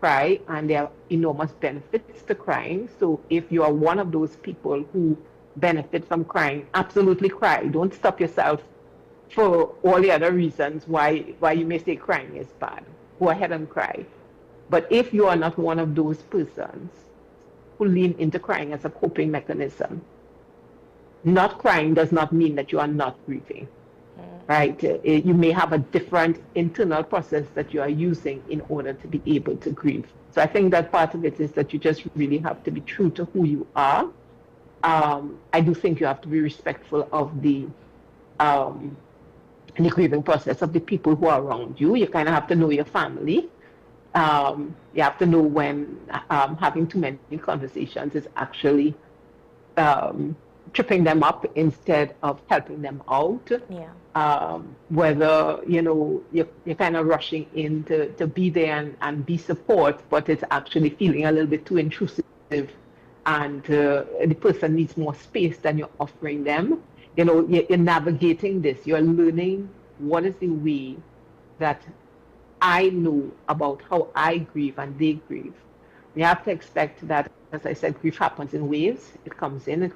Speaker 21: cry, and there are enormous benefits to crying. So if you are one of those people who benefit from crying, absolutely cry. Don't stop yourself for all the other reasons why you may say crying is bad. Go ahead and cry. But if you are not one of those persons who lean into crying as a coping mechanism, not crying does not mean that you are not grieving. Right? You may have a different internal process that you are using in order to be able to grieve. So I think that part of it is that you just really have to be true to who you are. I do think you have to be respectful of the grieving process of the people who are around you. You kind of have to know your family. You have to know when having too many conversations is actually tripping them up instead of helping them out.
Speaker 16: Yeah.
Speaker 21: Whether you're kind of rushing in to be there and be support, but it's actually feeling a little bit too intrusive, and the person needs more space than you're offering them. You're navigating this. You're learning what is the way that I know about how I grieve and they grieve. you have to expect that, as I said, grief happens in waves. It comes in,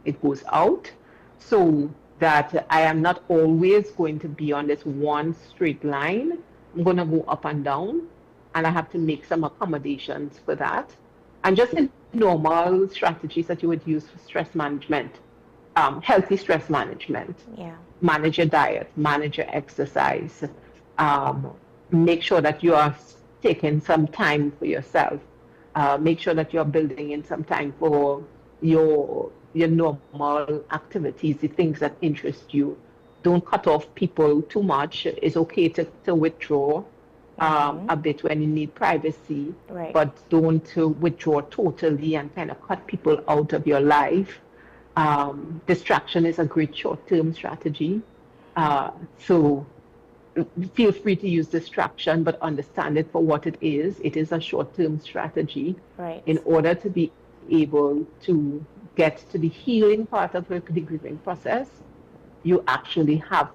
Speaker 21: it goes out. So that I am not always going to be on this one straight line. I'm going to go up and down, and I have to make some accommodations for that. And just in normal strategies that you would use for stress management, healthy stress management.
Speaker 16: Yeah.
Speaker 21: Manage your diet, manage your exercise, make sure that you are taking some time for yourself. Make sure that you're building in some time for your normal activities, the things that interest you. Don't cut off people too much. It's okay to withdraw a bit when you need privacy,
Speaker 16: right.
Speaker 21: but don't withdraw totally and kind of cut people out of your life. Distraction is a great short-term strategy. So feel free to use distraction, but understand it for what it is. It is a short-term strategy.
Speaker 16: Right.
Speaker 21: In order to be able to get to the healing part of the grieving process, you actually have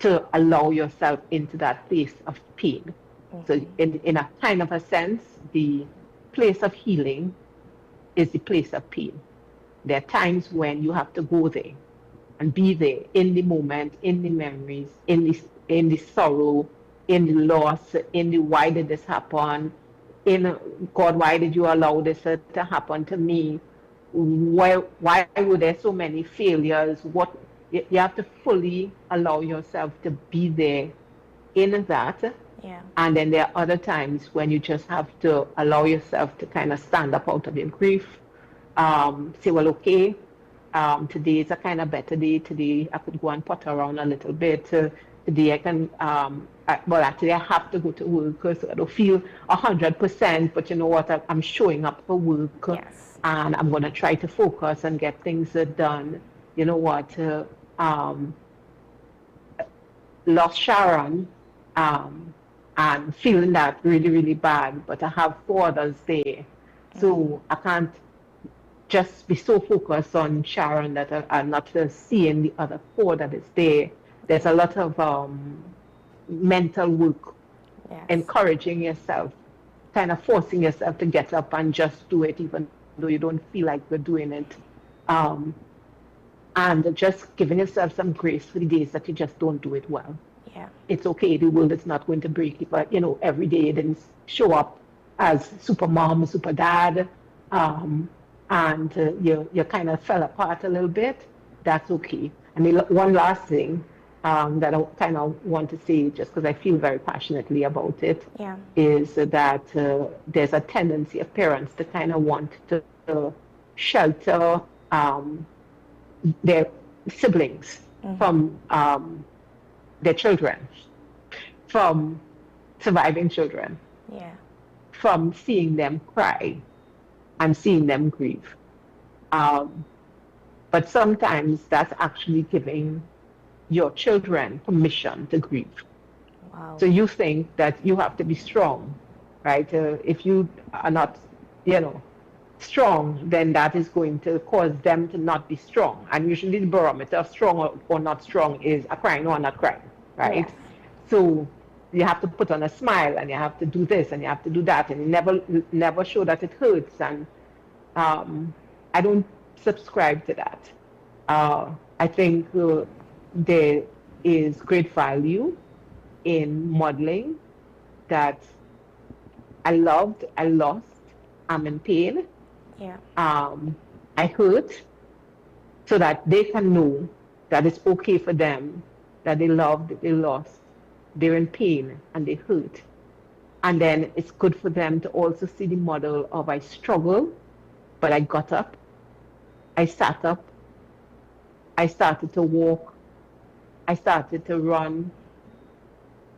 Speaker 21: to allow yourself into that place of pain. So in a kind of a sense, the place of healing is the place of pain. There are times when you have to go there and be there in the moment, in the memories, in the sorrow, in the loss, in the why did this happen, in God, why did you allow this to happen to me? Why were there so many failures? What you have to fully allow yourself to be there in that.
Speaker 16: Yeah.
Speaker 21: And then there are other times when you just have to allow yourself to kind of stand up out of your grief. Say, well, okay, today is a kind of better day. Today I could go and potter around a little bit. Today I can, actually I have to go to work because I don't feel 100%, but you know what, I'm showing up for work.
Speaker 16: Yes.
Speaker 21: And I'm going to try to focus and get things done. You know what, lost Sharon, and feeling that really, really bad, but I have 4 others there. So I can't just be so focused on Sharon that I'm not seeing the other 4 that is there. There's a lot of mental work, encouraging yourself, kind of forcing yourself to get up and just do it, even though you don't feel like you're doing it. And just giving yourself some grace for the days that you just don't do it well.
Speaker 16: Yeah.
Speaker 21: It's okay, the world is not going to break you, but you know, every day you didn't show up as super mom, super dad, and you kind of fell apart a little bit. That's okay. And one last thing that I kind of want to say, just because I feel very passionately about it, is that there's a tendency of parents to kind of want to shelter their siblings from their children, from surviving children, from seeing them cry and seeing them grieve. But sometimes that's actually giving your children permission to grieve.
Speaker 16: Wow.
Speaker 21: So you think that you have to be strong, right? If you are not, strong, then that is going to cause them to not be strong. And usually the barometer of strong or not strong is a crying or not crying, right?
Speaker 16: Yes.
Speaker 21: So you have to put on a smile, and you have to do this, and you have to do that, and you never show that it hurts. And I don't subscribe to that. I think there is great value in modeling that I loved, I lost, I'm in pain.
Speaker 16: Yeah.
Speaker 21: I hurt, so that they can know that it's okay for them, that they loved, they lost, they're in pain, and they hurt. And then it's good for them to also see the model of I struggled, but I got up, I sat up, I started to walk, I started to run,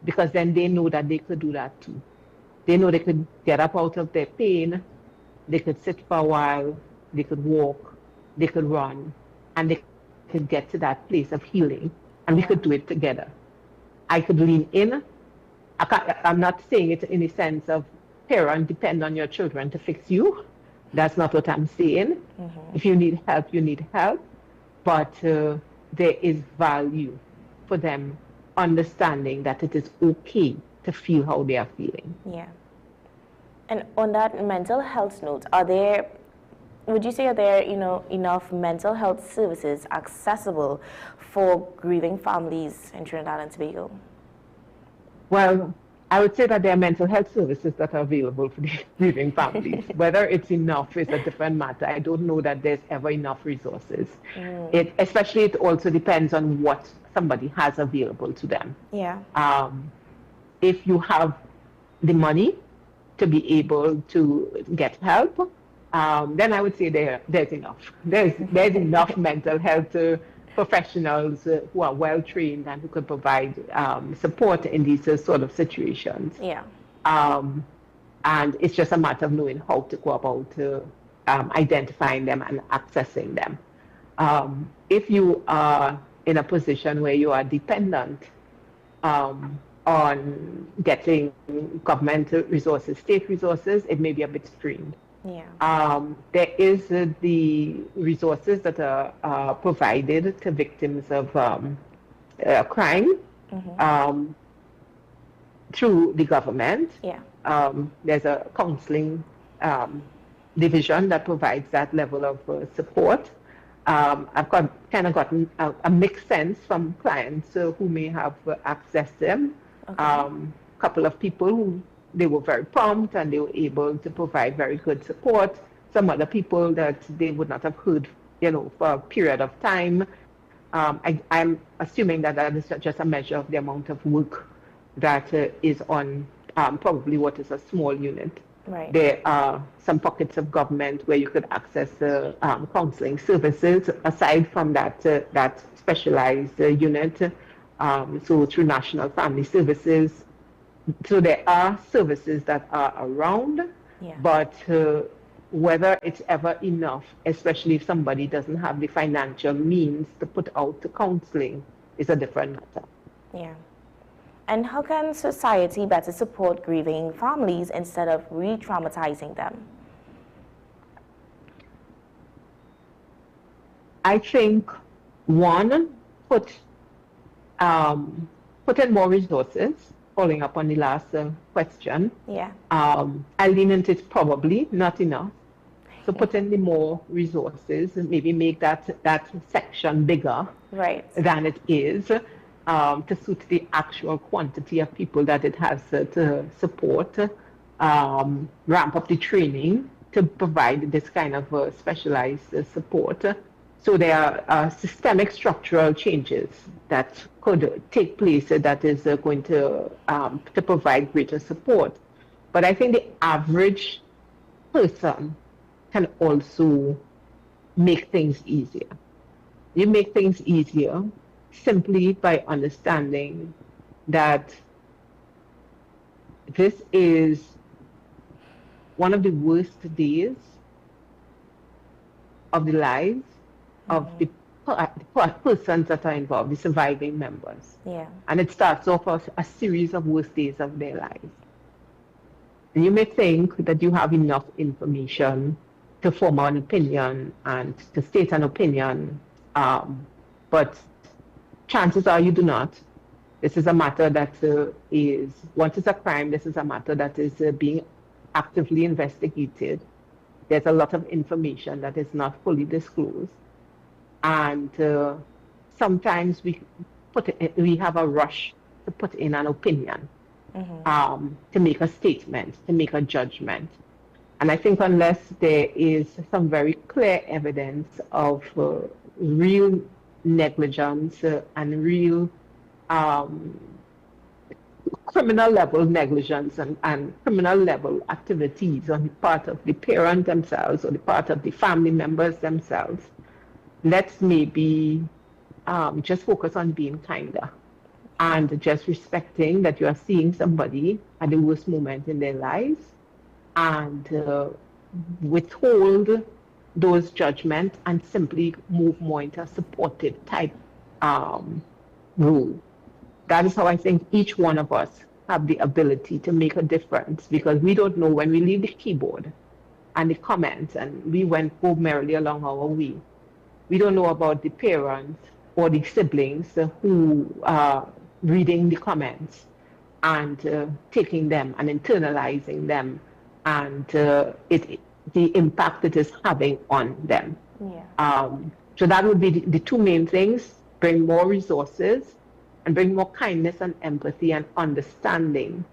Speaker 21: because then they know that they could do that too. They know they could get up out of their pain, they could sit for a while, they could walk, they could run, and they could get to that place of healing, and we could do it together. I could lean in. I'm not saying it in the sense of parent depend on your children to fix you. That's not what I'm saying. If you need help, you need help. But there is value for them understanding that it is okay to feel how they are feeling.
Speaker 16: Yeah. And on that mental health note, would you say are there, enough mental health services accessible for grieving families in Trinidad and Tobago?
Speaker 21: Well, I would say that there are mental health services that are available for the grieving families. Whether it's enough is a different matter. I don't know that there's ever enough resources. Especially it also depends on what somebody has available to them.
Speaker 16: Yeah.
Speaker 21: If you have the money to be able to get help, then I would say there's enough. There's enough mental health professionals who are well trained and who could provide support in these sort of situations.
Speaker 16: Yeah.
Speaker 21: And it's just a matter of knowing how to go about identifying them and accessing them. If you are in a position where you are dependent on getting government resources, state resources, it may be a bit strained.
Speaker 16: Yeah.
Speaker 21: There is the resources that are provided to victims of crime through the government.
Speaker 16: Yeah.
Speaker 21: There's a counseling division that provides that level of support. I've kind of gotten a mixed sense from clients who may have accessed them. Couple of people who they were very prompt and they were able to provide very good support. Some other people that they would not have heard, for a period of time. I'm assuming that is just a measure of the amount of work that is on probably what is a small unit.
Speaker 16: Right.
Speaker 21: There are some pockets of government where you could access counseling services aside from that specialized unit. So through National Family Services. So there are services that are around, but whether it's ever enough, especially if somebody doesn't have the financial means to put out to counseling, is a different matter.
Speaker 16: Yeah. And how can society better support grieving families instead of re-traumatizing them?
Speaker 21: I think, one, put in more resources. Following up on the last question,
Speaker 16: yeah,
Speaker 21: I lean into it's probably not enough. So put in the more resources and maybe make that section bigger than it is to suit the actual quantity of people that it has to support, ramp up the training to provide this kind of specialized support. So there are systemic structural changes that could take place that is going to provide greater support. But I think the average person can also make things easier. You make things easier simply by understanding that this is one of the worst days of the lives of the persons that are involved, the surviving members.
Speaker 16: Yeah.
Speaker 21: And it starts off as a series of worst days of their lives. And you may think that you have enough information to form an opinion and to state an opinion, but chances are you do not. This is a matter that is, once it's a crime, this is a matter that is being actively investigated. There's a lot of information that is not fully disclosed. And sometimes we have a rush to put in an opinion, to make a statement, to make a judgment. And I think unless there is some very clear evidence of real negligence and real criminal level negligence and criminal level activities on the part of the parent themselves or the part of the family members themselves, let's maybe just focus on being kinder and just respecting that you are seeing somebody at the worst moment in their lives and withhold those judgments and simply move more into a supportive type role. That is how I think each one of us have the ability to make a difference, because we don't know when we leave the keyboard and the comments and we go merrily along our way. We don't know about the parents or the siblings who are reading the comments and taking them and internalizing them and the impact it is having on them.
Speaker 16: Yeah.
Speaker 21: So that would be the two main things: bring more resources and bring more kindness and empathy and understanding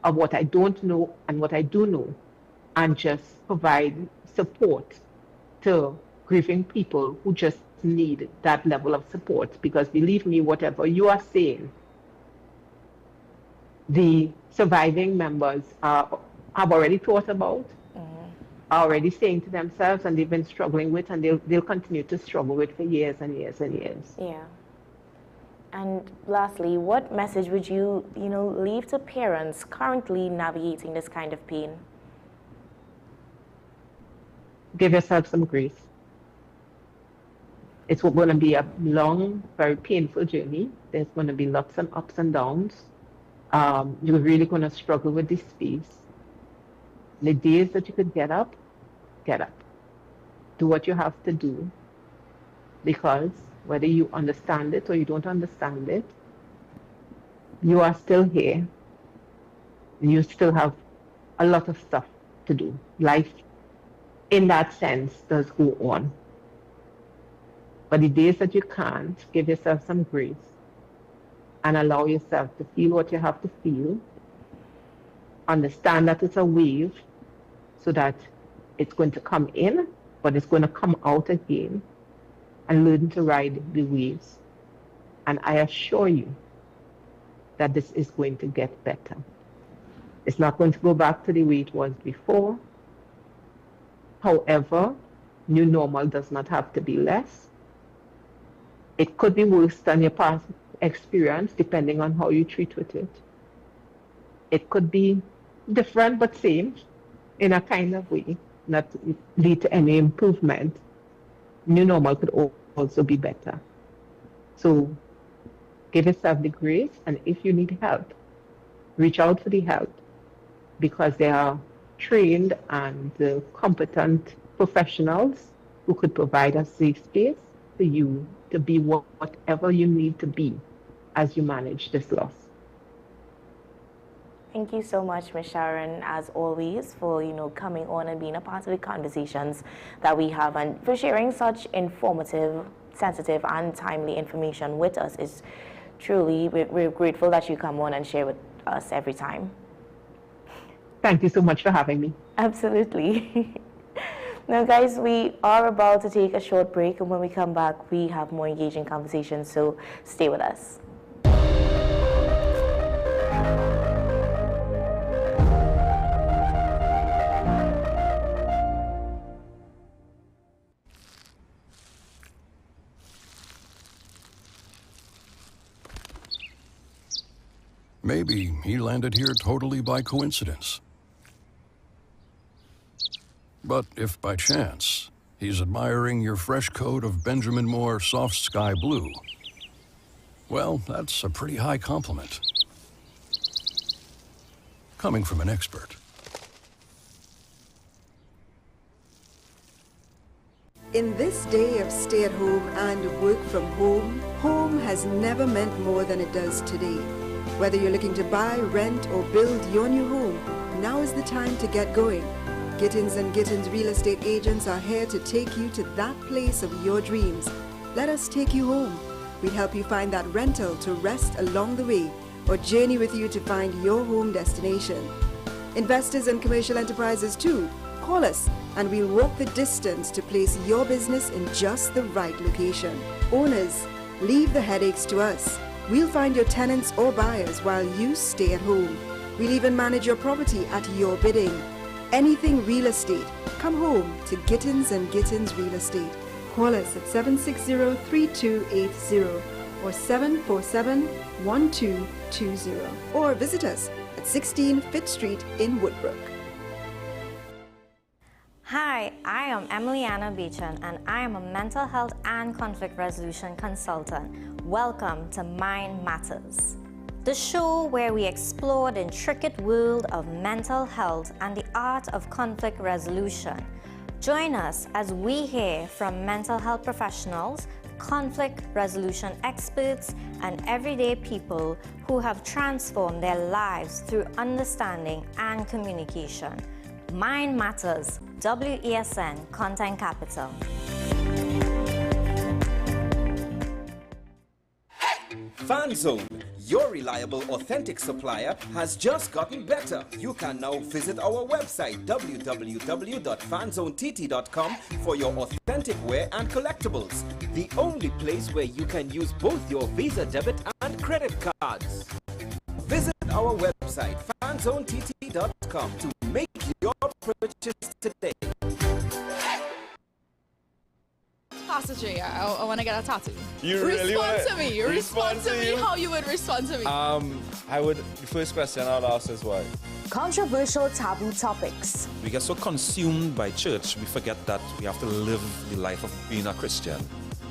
Speaker 21: of what I don't know and what I do know, and just provide support to grieving people who just need that level of support. Because believe me, whatever you are saying, the surviving members have already thought about, are already saying to themselves, and they've been struggling with, and they'll continue to struggle with for years and years and years.
Speaker 16: Yeah. And lastly, what message would you, leave to parents currently navigating this kind of pain?
Speaker 21: Give yourself some grace. It's going to be a long, very painful journey. There's going to be lots of ups and downs. You're really going to struggle with this space. The days that you could get up. Do what you have to do, because whether you understand it or you don't understand it, you are still here. You still have a lot of stuff to do. Life, in that sense, does go on. But the days that you can't, give yourself some grace and allow yourself to feel what you have to feel. Understand that it's a wave, so that it's going to come in, but it's going to come out again, and learn to ride the waves. And I assure you that this is going to get better. It's not going to go back to the way it was before. However, new normal does not have to be less. It could be worse than your past experience, depending on how you treat with it. It could be different but same in a kind of way, not lead to any improvement. New normal could also be better. So give yourself the grace, and if you need help, reach out for the help, because they are trained and competent professionals who could provide a safe space for you to be whatever you need to be as you manage this loss.
Speaker 16: Thank you so much, Ms. Sharon, as always, for coming on and being a part of the conversations that we have, and for sharing such informative, sensitive, and timely information with us. Is truly, we're grateful that you come on and share with us every time.
Speaker 21: Thank you so much for having me.
Speaker 16: Absolutely. Now, guys, we are about to take a short break, and when we come back, we have more engaging conversations, so stay with us.
Speaker 17: Maybe he landed here totally by coincidence. But if by chance he's admiring your fresh coat of Benjamin Moore soft sky blue, well, that's a pretty high compliment. Coming from an expert.
Speaker 1: In this day of stay-at-home and work from home, home has never meant more than it does today. Whether you're looking to buy, rent, or build your new home, now is the time to get going. Gittins & Gittins real estate agents are here to take you to that place of your dreams. Let us take you home. We help you find that rental to rest along the way, or journey with you to find your home destination. Investors and commercial enterprises too, call us and we'll walk the distance to place your business in just the right location. Owners, leave the headaches to us. We'll find your tenants or buyers while you stay at home. We'll even manage your property at your bidding. Anything real estate, come home to Gittins & Gittins Real Estate. Call us at 760-3280 or 747-1220, or visit us at 16 Fifth Street in Woodbrook.
Speaker 22: Hi, I am Emiliana Beechan, and I am a mental health and conflict resolution consultant. Welcome to Mind Matters, the show where we explore the intricate world of mental health and the art of conflict resolution. Join us as we hear from mental health professionals, conflict resolution experts, and everyday people who have transformed their lives through understanding and communication. Mind Matters, WESN Content Capital.
Speaker 2: FanZone, your reliable, authentic supplier, has just gotten better. You can now visit our website www.fanzonett.com for your authentic wear and collectibles. The only place where you can use both your Visa debit and credit cards. Visit our website fanzonett.com to make your purchase today.
Speaker 6: Pastor J, I want to get a tattoo.
Speaker 7: You really
Speaker 6: respond
Speaker 7: wanna
Speaker 6: to me. Respond to me. How you would respond to me?
Speaker 9: The first question I'd ask is why?
Speaker 8: Controversial taboo topics.
Speaker 9: We get so consumed by church, we forget that we have to live the life of being a Christian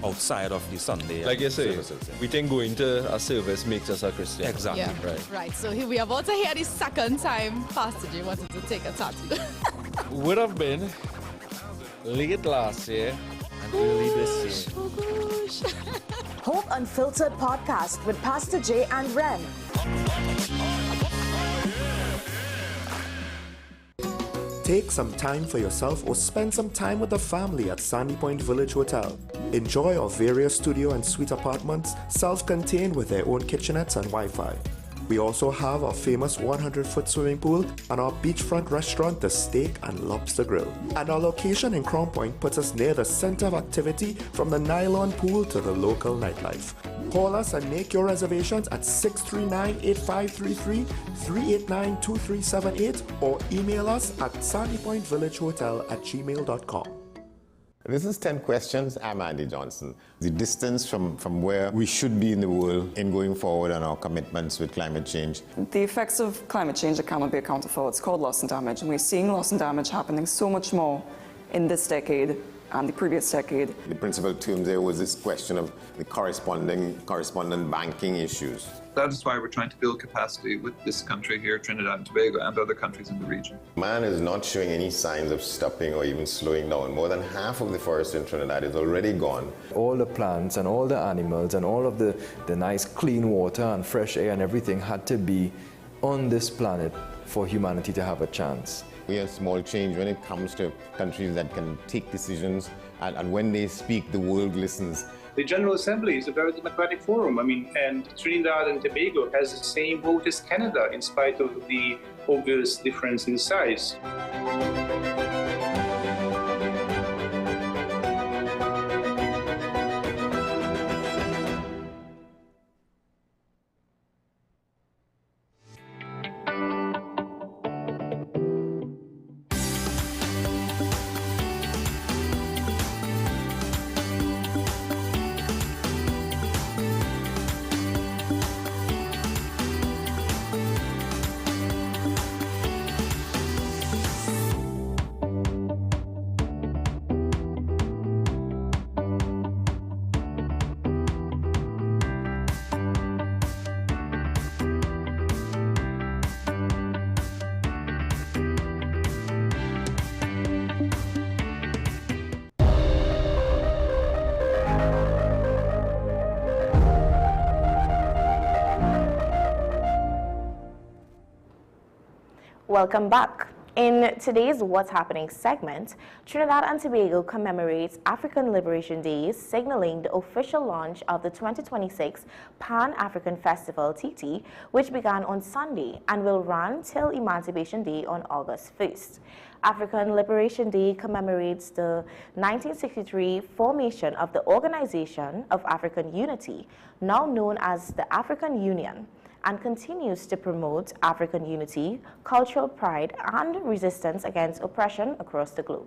Speaker 9: outside of the Sunday.
Speaker 7: Like you say,
Speaker 9: services.
Speaker 7: we think going to a service makes us a Christian.
Speaker 9: Exactly.
Speaker 6: Yeah. Right. So here we are about to hear the second time Pastor J wanted to take a tattoo.
Speaker 7: Would have been late last year and early this year.
Speaker 6: Oh gosh.
Speaker 8: Hope Unfiltered podcast with Pastor J and Ren.
Speaker 20: Take some time for yourself or spend some time with the family at Sandy Point Village Hotel. Enjoy our various studio and suite apartments, self-contained with their own kitchenettes and Wi-Fi. We also have our famous 100-foot swimming pool and our beachfront restaurant, The Steak and Lobster Grill. And our location in Crown Point puts us near the center of activity from the nylon pool to the local nightlife. Call us and make your reservations at 639-8533, 389-2378 or email us at sandypointvillagehotel@gmail.com.
Speaker 3: This is 10 Questions. I'm Andy Johnson. The distance from where we should be in the world in going forward on our commitments with climate change.
Speaker 23: The effects of climate change that cannot be accounted for. It's called loss and damage, and we're seeing loss and damage happening so much more in this decade and the previous decade.
Speaker 3: The principal term there was this question of the correspondent banking issues.
Speaker 24: That is why we're trying to build capacity with this country here, Trinidad and Tobago, and other countries in the region. Man is not showing any signs of stopping or even slowing down. More than half of the forest in Trinidad is already gone.
Speaker 25: All the plants and all the animals and all of the nice clean water and fresh air and everything had to be on this planet for humanity to have a chance.
Speaker 3: We have small change when it comes to countries that can take decisions, and when they speak, the world listens.
Speaker 26: The General Assembly is a very democratic forum. And Trinidad and Tobago has the same vote as Canada, in spite of the obvious difference in size.
Speaker 16: Welcome back. In today's What's Happening segment, Trinidad and Tobago commemorates African Liberation Day, signaling the official launch of the 2026 Pan-African Festival, TT, which began on Sunday and will run till Emancipation Day on August 1st. African Liberation Day commemorates the 1963 formation of the Organization of African Unity, now known as the African Union, and continues to promote African unity, cultural pride, and resistance against oppression across the globe.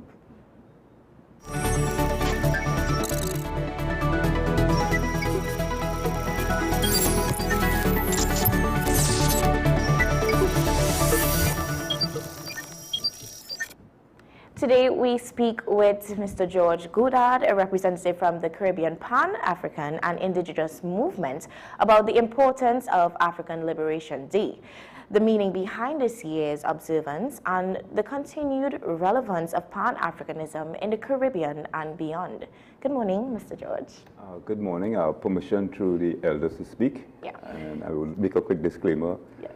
Speaker 16: Today we speak with Mr. George Goddard, a representative from the Caribbean Pan-African and Indigenous Movement, about the importance of African Liberation Day, the meaning behind this year's observance, and the continued relevance of Pan-Africanism in the Caribbean and beyond. Good morning, Mr. George.
Speaker 27: Good morning. Permission through the elders to speak.
Speaker 16: Yeah.
Speaker 27: And I will make a quick disclaimer.
Speaker 16: Yes.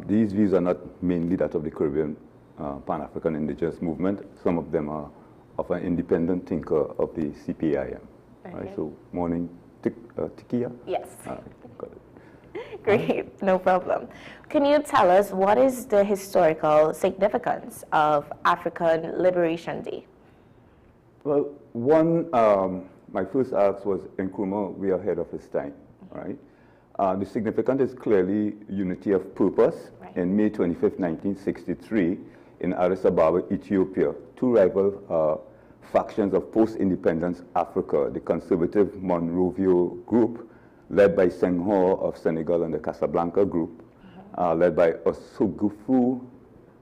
Speaker 27: These views are not mainly that of the Caribbean Pan-African indigenous movement. Some of them are of an independent thinker of the CPIM.
Speaker 16: Okay.
Speaker 27: Right, so morning, Tikia?
Speaker 16: Yes.
Speaker 27: Got it.
Speaker 16: Great, no problem. Can you tell us what is the historical significance of African Liberation Day?
Speaker 27: Well, my first ask was, Nkrumah, we are ahead of his time, right? The significance is clearly unity of purpose. Right. In May 25th, 1963, in Addis Ababa, Ethiopia, two rival factions of post-independence Africa, the conservative Monrovia group, led by Senghor of Senegal, and the Casablanca group, led by Osugufu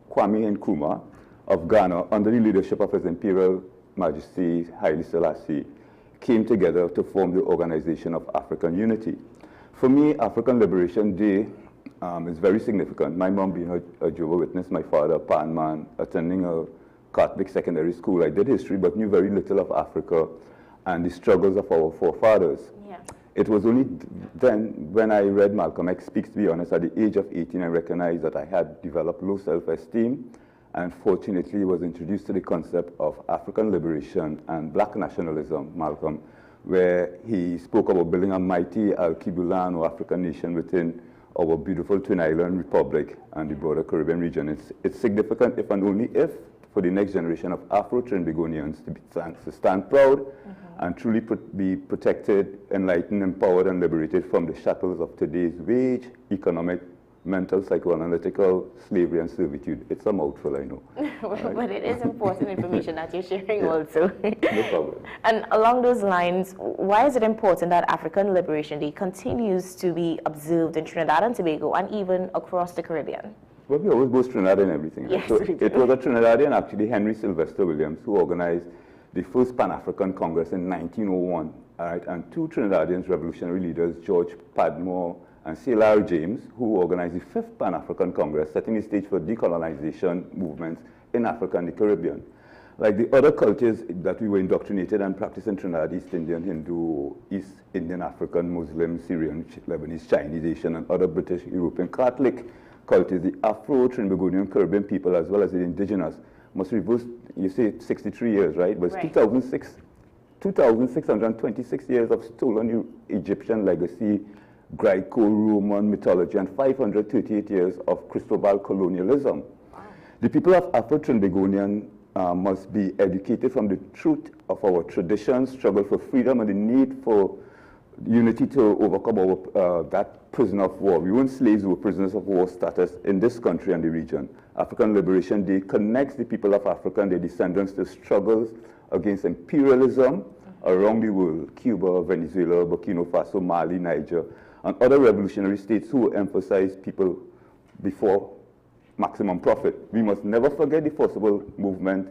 Speaker 27: Kwame Nkrumah of Ghana, under the leadership of His Imperial Majesty Haile Selassie, came together to form the Organization of African Unity. For me, African Liberation Day is very significant. My mom being a Jehovah's Witness, my father a Pan man, attending a Catholic secondary school. I did history, but knew very little of Africa and the struggles of our forefathers. Yeah. It was only then, when I read Malcolm X Speaks, to be honest, at the age of 18, I recognized that I had developed low self-esteem, and fortunately was introduced to the concept of African liberation and black nationalism, Malcolm, where he spoke about building a mighty Al-Kibulan or African nation within our beautiful Twin Island Republic and the broader Caribbean region. It's significant if and only if for the next generation of Afro-Trinbagonians to stand proud and truly be protected, enlightened, empowered, and liberated from the shackles of today's wage, economic, mental, psychoanalytical slavery and servitude. It's a mouthful, I know.
Speaker 16: Right? But it is important information that you're sharing also.
Speaker 27: No problem.
Speaker 16: And along those lines, why is it important that African Liberation Day continues to be observed in Trinidad and Tobago and even across the Caribbean?
Speaker 27: Well, we always boast Trinidad and everything. Right?
Speaker 16: Yes,
Speaker 27: so it was a Trinidadian, actually, Henry Sylvester Williams, who organized the first Pan-African Congress in 1901. All right? And two Trinidadian revolutionary leaders, George Padmore and C.L.R. James, who organized the fifth Pan-African Congress, setting the stage for decolonization movements in Africa and the Caribbean. Like the other cultures that we were indoctrinated and practiced in Trinidad, East Indian, Hindu, East Indian, African, Muslim, Syrian, Lebanese, Chinese, Asian, and other British, European Catholic cultures, the Afro-Trinbagonian Caribbean people, as well as the indigenous, must reverse, you say 63 years, right? But it's 2,626 years of stolen Egyptian legacy, Greco-Roman mythology, and 538 years of Cristobal colonialism. Wow. The people of Afro-Trinbagonian must be educated from the truth of our traditions, struggle for freedom, and the need for unity to overcome our that prisoner of war. We weren't slaves, we were prisoners of war status in this country and the region. African Liberation Day connects the people of Africa and their descendants to struggles against imperialism around the world, Cuba, Venezuela, Burkina Faso, Mali, Niger, and other revolutionary states who emphasize people before maximum profit. We must never forget the forcible movement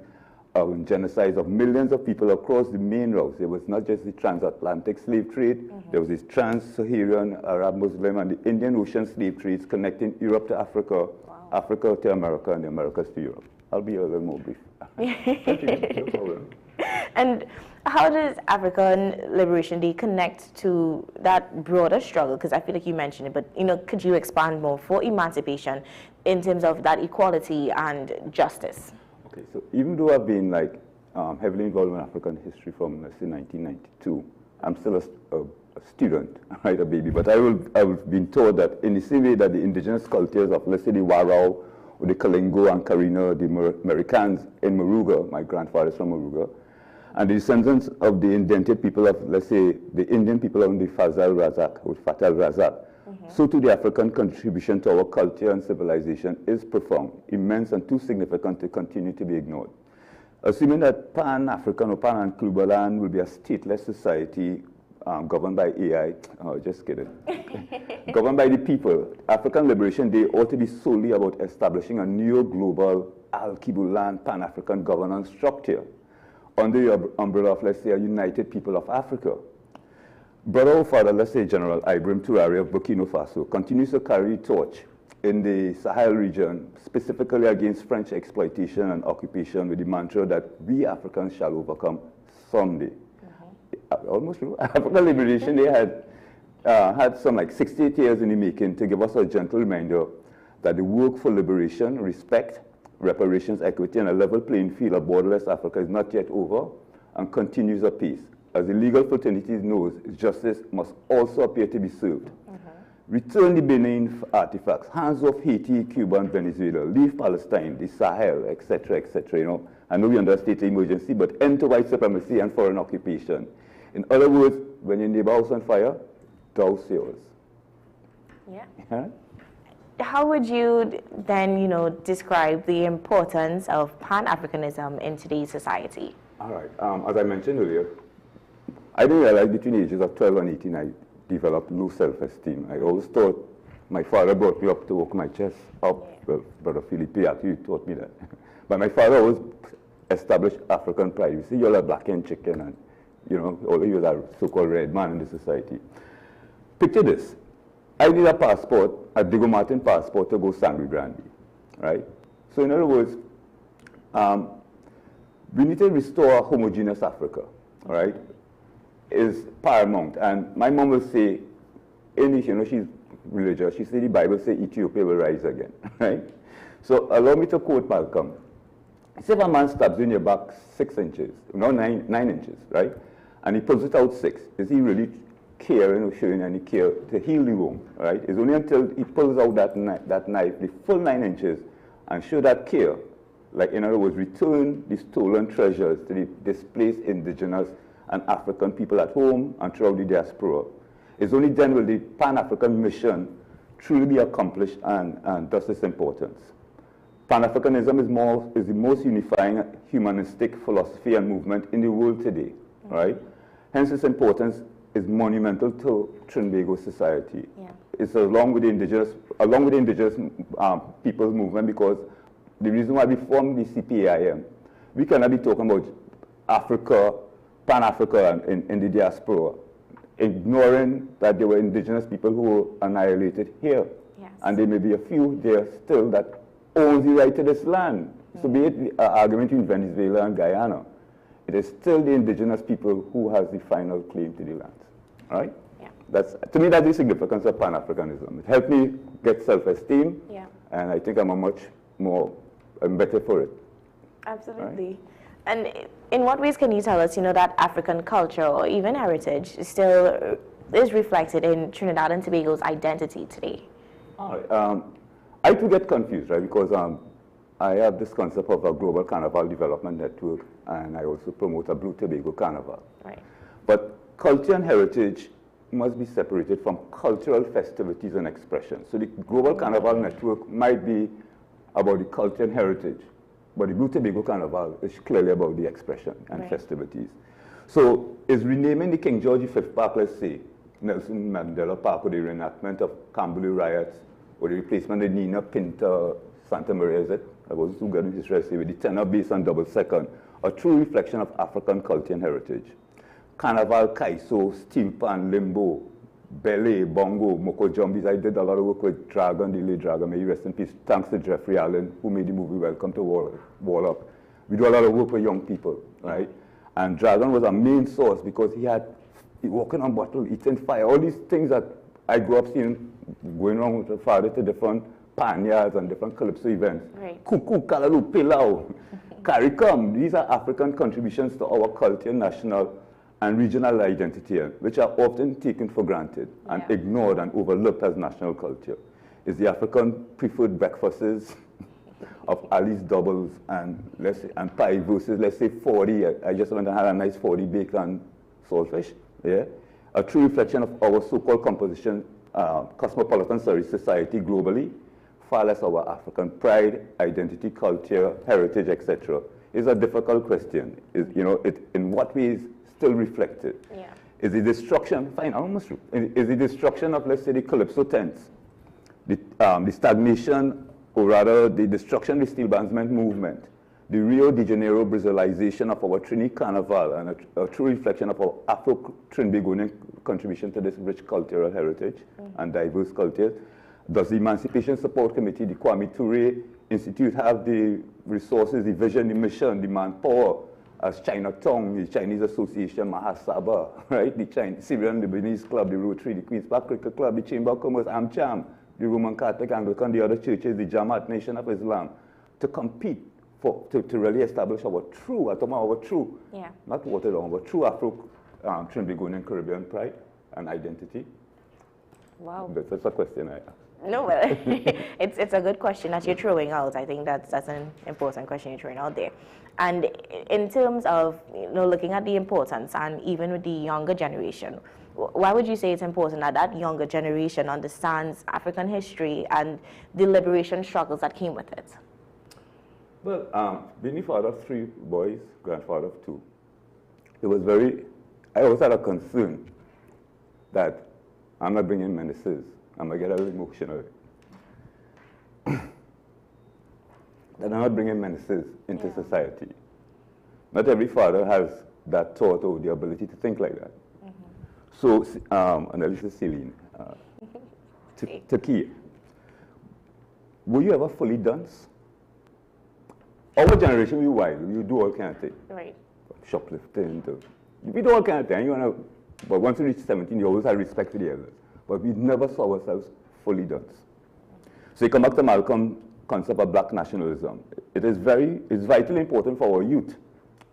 Speaker 27: and genocide of millions of people across the main routes. There was not just the transatlantic slave trade, there was this trans-Saharan, Arab, Muslim, and the Indian Ocean slave trades connecting Europe to Africa, Africa to America, and the Americas to Europe. I'll be a little more brief. No problem.
Speaker 16: And how does African Liberation Day connect to that broader struggle? Because I feel like you mentioned it, but could you expand more for emancipation in terms of that equality and justice?
Speaker 27: Okay, so even though I've been heavily involved in African history from, let's say, 1992, I'm still a student, right, a baby. But I've been told that in the same way that the indigenous cultures of, let's say, the Warao, or the Kalingo and Karina, the Americans in Moruga, my grandfather's from Moruga, and the descendants of the indented people of, let's say, the Indian people of the Fazal Razak, or Fatal Razak. So too the African contribution to our culture and civilization is profound, immense, and too significant to continue to be ignored. Assuming that Pan-African or Pan-Anklubalan will be a stateless society governed by AI, just kidding, governed by the people, African Liberation Day ought to be solely about establishing a neo-global Al-Kibulan Pan-African governance structure under the umbrella of, let's say, a united people of Africa. Brother or father, let's say General Ibrahim Traoré of Burkina Faso, continues to carry torch in the Sahel region, specifically against French exploitation and occupation, with the mantra that we Africans shall overcome someday. Almost true. African Liberation Day had some 68 years in the making to give us a gentle reminder that the work for liberation, respect, reparations, equity, and a level playing field of borderless Africa is not yet over and continues apace. As the legal fraternities knows, justice must also appear to be served. Return the Benin artifacts, hands off Haiti, Cuba, and Venezuela, leave Palestine, the Sahel, etc., etc. You know, I know we under a state of emergency, but end to white supremacy and foreign occupation. In other words, when your neighbor house on fire, douse yours.
Speaker 16: Yeah. How would you then, you know, describe the importance of Pan-Africanism in today's society?
Speaker 27: All right. As I mentioned earlier, I didn't realize between the ages of 12 and 18, I developed low self-esteem. I always thought my father brought me up to work my chest up. Well, Brother Philippe actually taught me that. But my father always established African pride. You see, you're a black and chicken, and you know, all of you are so-called red man in the society. Picture this. I need a passport, a Diego Martin passport to go Sangre Grande, right? So in other words, we need to restore a homogeneous Africa, all right? Is paramount. And my mom will say, you know, she's religious, she said the Bible says Ethiopia will rise again, right? So allow me to quote Malcolm. Say if a man stabs you in your back 6 inches, no, 9 inches, right? And he pulls it out 6, is he really caring or showing any care to heal the wound, right? It's only until he pulls out that knife, the full 9 inches, and show that care, like in other words, return the stolen treasures to the displaced indigenous and African people at home and throughout the diaspora. It's only then will the Pan-African mission truly be accomplished and thus its importance. Pan-Africanism is the most unifying humanistic philosophy and movement in the world today, right? Hence its importance is monumental to Trinbago society. Yeah. It's along with the indigenous people's movement, because the reason why we formed the CPAIM, we cannot be talking about Africa, Pan-Africa in the diaspora, ignoring that there were indigenous people who were annihilated here. Yes. And there may be a few there still that owns the right to this land. So be it the argument in Venezuela and Guyana, it is still the indigenous people who has the final claim to the lands. Right? Yeah. To me, that's the significance of Pan-Africanism. It helped me get self-esteem, and I think I'm better for it.
Speaker 16: Absolutely. Right? And in what ways can you tell us, you know, that African culture or even heritage still is reflected in Trinidad and Tobago's identity today?
Speaker 27: All right. I do get confused, right? Because I have this concept of a global carnival development network, and I also promote a Blue Tobago carnival. Right. But culture and heritage must be separated from cultural festivities and expression. So the global carnival network might be about the culture and heritage, but the Blue Tobago Carnival is clearly about the expression and festivities. So is renaming the King George V Park, let's say, Nelson Mandela Park, or the reenactment of Camberley riots, or the replacement of Nina Pinta Santa Maria, is it? I was too good in this recipe with the tenor bass and double second, a true reflection of African culture and heritage. Carnival, Kaiso, Steelpan, Limbo, Ballet, Bongo, Moko Jumbies. I did a lot of work with Dragon, the late Dragon, may he rest in peace. Thanks to Jeffrey Allen, who made the movie Welcome to Wall Up. We do a lot of work with young people, right? And Dragon was a main source because he walking on bottle, eating fire, all these things that I grew up seeing going on with the father to different panyards and different calypso events. Right. Kuku, Kalalu, Pilau, Caricom. These are African contributions to our culture, national and regional identity, which are often taken for granted and ignored and overlooked as national culture. Is the African preferred breakfasts of Alice doubles and pie versus, let's say, 40. I just went and had a nice 40 bacon saltfish. Yeah, a true reflection of our so-called cosmopolitan society globally, far less our African pride, identity, culture, heritage, etc. Is a difficult question. In what ways still reflected? Yeah. Is the destruction, is the destruction of, let's say, the Calypso tents, the stagnation, or rather the destruction of the steel bandsman movement, the Rio de Janeiro Brazilization of our Trini Carnival, and a true reflection of our Afro-Trinbagonian contribution to this rich cultural heritage and diverse cultures? Does the Emancipation Support Committee, the Kwame Ture Institute, have the resources, the vision, the mission, the manpower, as Chinatown, the Chinese Association, Mahasaba, right? The Syrian Lebanese Club, the Rotary, the Queen's Park Cricket Club, the Chamber of Commerce, AmCham, the Roman Catholic, Anglican, the other churches, the Jamaat Nation of Islam, to compete to really establish our true, not watered down, our true Trinbagonian Caribbean pride and identity?
Speaker 16: Wow.
Speaker 27: That's a question I ask.
Speaker 16: No, well, it's a good question that you're throwing out. I think that's an important question you're throwing out there. And in terms of looking at the importance, and even with the younger generation, why would you say it's important that that younger generation understands African history and the liberation struggles that came with it?
Speaker 27: Well, being the father of 3 boys, grandfather of 2, I always had a concern that I'm not bringing menaces. I'm going to get a little emotional. That I'm not bringing menaces into society. Not every father has that thought or the ability to think like that. So, and at least Celine, Takia, were you ever fully dunce? Our generation, we wild. You do all kind of things.
Speaker 16: Right.
Speaker 27: Shoplifting. We do all kind of things. But once you reach 17, you always have respect for the elders. But we never saw ourselves fully dunce. So you come back to Malcolm's concept of black nationalism. It's vitally important for our youth,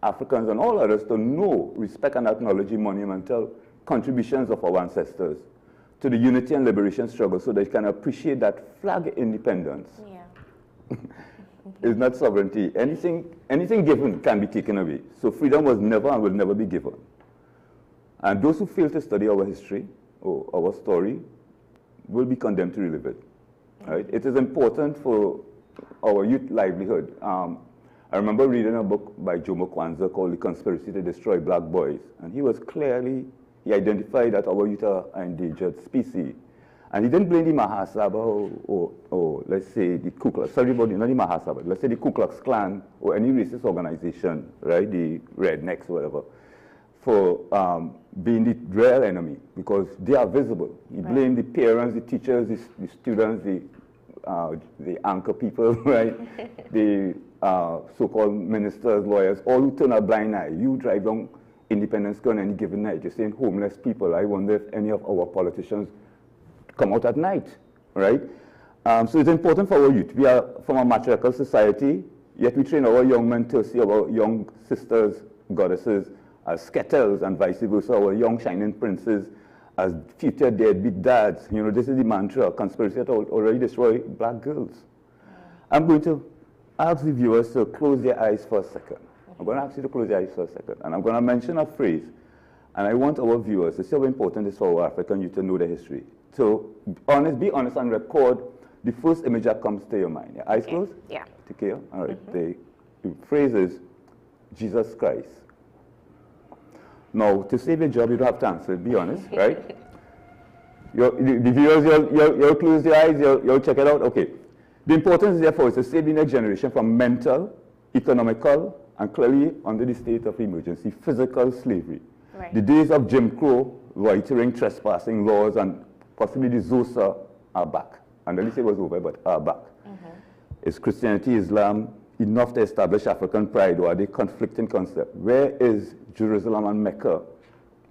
Speaker 27: Africans and all others, to know, respect and acknowledge the monumental contributions of our ancestors to the unity and liberation struggle so they can appreciate that flag independence. Yeah. It's not sovereignty. Anything given can be taken away. So freedom was never and will never be given. And those who fail to study our history or our story will be condemned to relive it. Right? It is important for our youth livelihood. I remember reading a book by Jomo Kwanzaa called The Conspiracy to Destroy Black Boys. And he identified that our youth are an endangered species. And he didn't blame the Mahasaba or let's say the Ku Klux, sorry about not the Mahasaba, let's say the Ku Klux Klan or any racist organization, right, the Rednecks or whatever, for being the real enemy because they are visible. He blamed the parents, the teachers, the students, the anchor people, right, the so-called ministers, lawyers, all who turn a blind eye. You drive down Independence Square on any given night, you're saying homeless people. I wonder if any of our politicians come out at night, right? So it's important for our youth. We are from a matriarchal society, yet we train our young men to see our young sisters, goddesses, as kettles and vice versa, our young shining princes as future deadbeat dads. This is the mantra, conspiracy that already destroy black girls. I'm going to ask the viewers to close their eyes for a second. I'm going to ask you to close your eyes for a second, and I'm going to mention a phrase, and I want our viewers to see how important it is for our African youth to know the history. So, be honest and record the first image that comes to your mind. Your eyes closed?
Speaker 16: Yeah.
Speaker 27: Take care. All right. The phrase is Jesus Christ. Now, to save your job, you don't have to answer. Be honest, right? The viewers, you'll close your eyes, you'll check it out. Okay. The importance, therefore, is to save the next generation from mental, economical, and clearly under the state of emergency, physical slavery. Right. The days of Jim Crow, loitering, trespassing laws, and possibly the Zosa are back. And at least it was over, but are back. Is Christianity, Islam enough to establish African pride, or are they conflicting concepts? Where is Jerusalem and Mecca,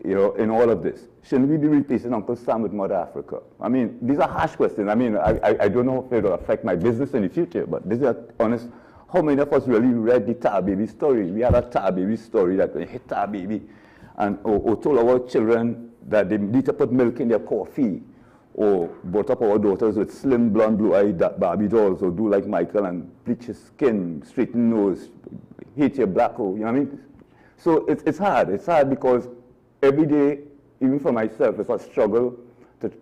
Speaker 27: in all of this? Shouldn't we be replacing Uncle Sam with Mother Africa? I mean, these are harsh questions. I mean, I don't know if it will affect my business in the future, but this is honest. How many of us really read the Tar Baby story? We had a Tar Baby story that when hit Tar Baby, and or told our children that they need to put milk in their coffee, or brought up our daughters with slim, blonde, blue-eyed Barbie dolls, or do like Michael and bleach his skin, straighten nose, hate your black hole, you know what I mean? So it's hard. It's hard because every day, even for myself, it's a struggle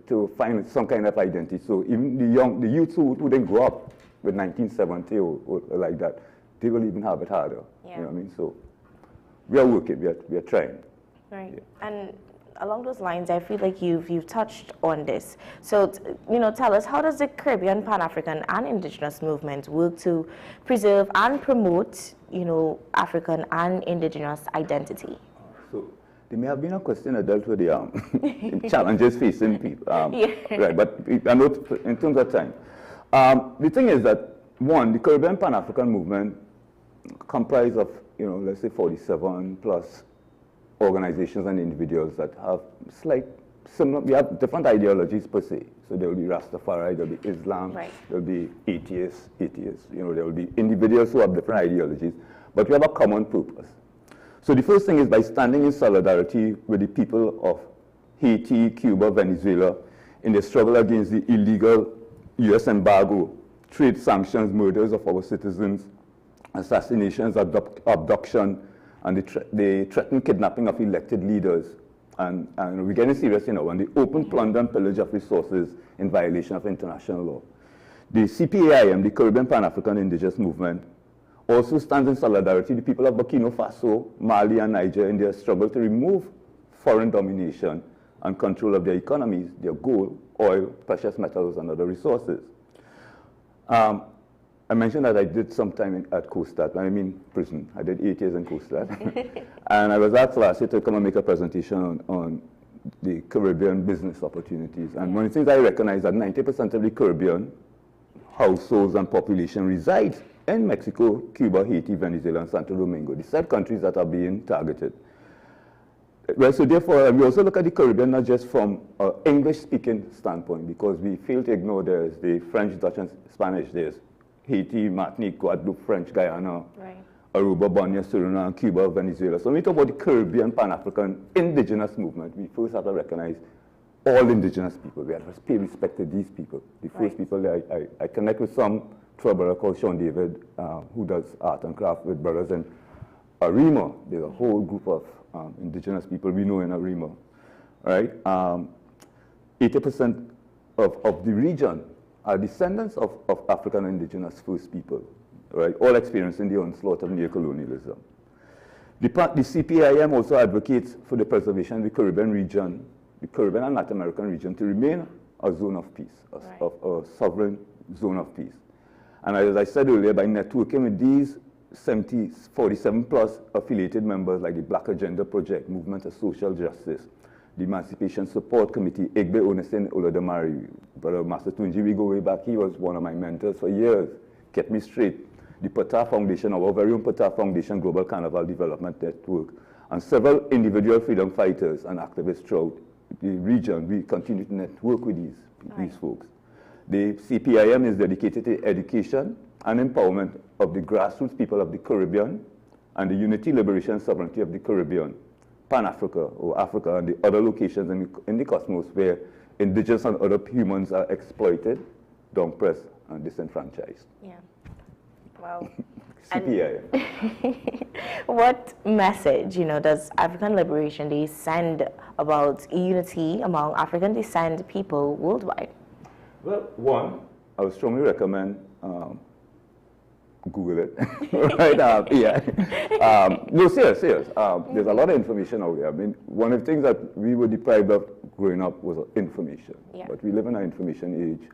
Speaker 27: to find some kind of identity. So even the youth who didn't grow up with 1970 or like that, they will even have it harder. Yeah. You know what I mean? So we are working, we are trying.
Speaker 16: Right. Yeah. And along those lines, I feel like you've touched on this. So, tell us, how does the Caribbean, Pan-African, and Indigenous movement work to preserve and promote, African and Indigenous identity? So,
Speaker 27: there may have been a question that dealt with the challenges facing people. Right, but I know in terms of time. The thing is that, one, the Caribbean Pan-African movement comprised of, let's say 47 plus organizations and individuals that have similar, we have different ideologies per se. So there will be Rastafari, there will be Islam, there will be atheists, there will be individuals who have different ideologies, but we have a common purpose. So the first thing is by standing in solidarity with the people of Haiti, Cuba, Venezuela, in the struggle against the illegal U.S. embargo, trade sanctions, murders of our citizens, assassinations, abduction, and the threatened kidnapping of elected leaders. And we're getting serious, and the open plunder and pillage of resources in violation of international law. The CPAIM, the Caribbean Pan-African Indigenous Movement, also stands in solidarity with the people of Burkina Faso, Mali, and Niger in their struggle to remove foreign domination and control of their economies, their gold, oil, precious metals, and other resources. I mentioned that I did some time at Coastat, I mean prison. I did 8 years in Coastat. And I was asked last year to come and make a presentation on the Caribbean business opportunities. And one of the things I recognize that 90% of the Caribbean households and population resides in Mexico, Cuba, Haiti, Venezuela, and Santo Domingo, the said countries that are being targeted. Well, so therefore, we also look at the Caribbean not just from an English-speaking standpoint, because we fail to ignore there's the French, Dutch, and Spanish. There's Haiti, Martinique, Guadeloupe, French Guyana, Aruba, Borneo, Suriname, Cuba, Venezuela. So when we talk about the Caribbean Pan-African indigenous movement, we first have to recognize all indigenous people. We have to pay respect to these people. The first people there, I connect with some to a brother called Sean David, who does art and craft with brothers in Arima. There's a whole group of indigenous people we know in Arima, right? 80% of the region are descendants of African indigenous first people, right? All experiencing the onslaught of neocolonialism. The CPIM also advocates for the preservation of the Caribbean region, the Caribbean and Latin American region, to remain a zone of peace, a sovereign zone of peace. And as I said earlier, by networking with these 47 plus affiliated members like the Black Agenda Project, Movement of Social Justice, the Emancipation Support Committee, Igbe Onesin Olodamari, Brother Master Tunji, we go way back. He was one of my mentors for years, kept me straight. The Pata Foundation, our very own Pata Foundation Global Carnival Development Network, and several individual freedom fighters and activists throughout the region. We continue to network with these folks. The CPIM is dedicated to education and empowerment of the grassroots people of the Caribbean and the unity, liberation, and sovereignty of the Caribbean, Pan-Africa, or Africa, and the other locations in the cosmos where indigenous and other humans are exploited, down-pressed, and disenfranchised.
Speaker 16: Yeah. Wow.
Speaker 27: CPIM.
Speaker 16: What message, does African Liberation Day send about unity among African descent people worldwide?
Speaker 27: Well, one, I would strongly recommend Google it, right? No, serious. There's a lot of information out there. I mean, one of the things that we were deprived of growing up was information. But we live in an information age,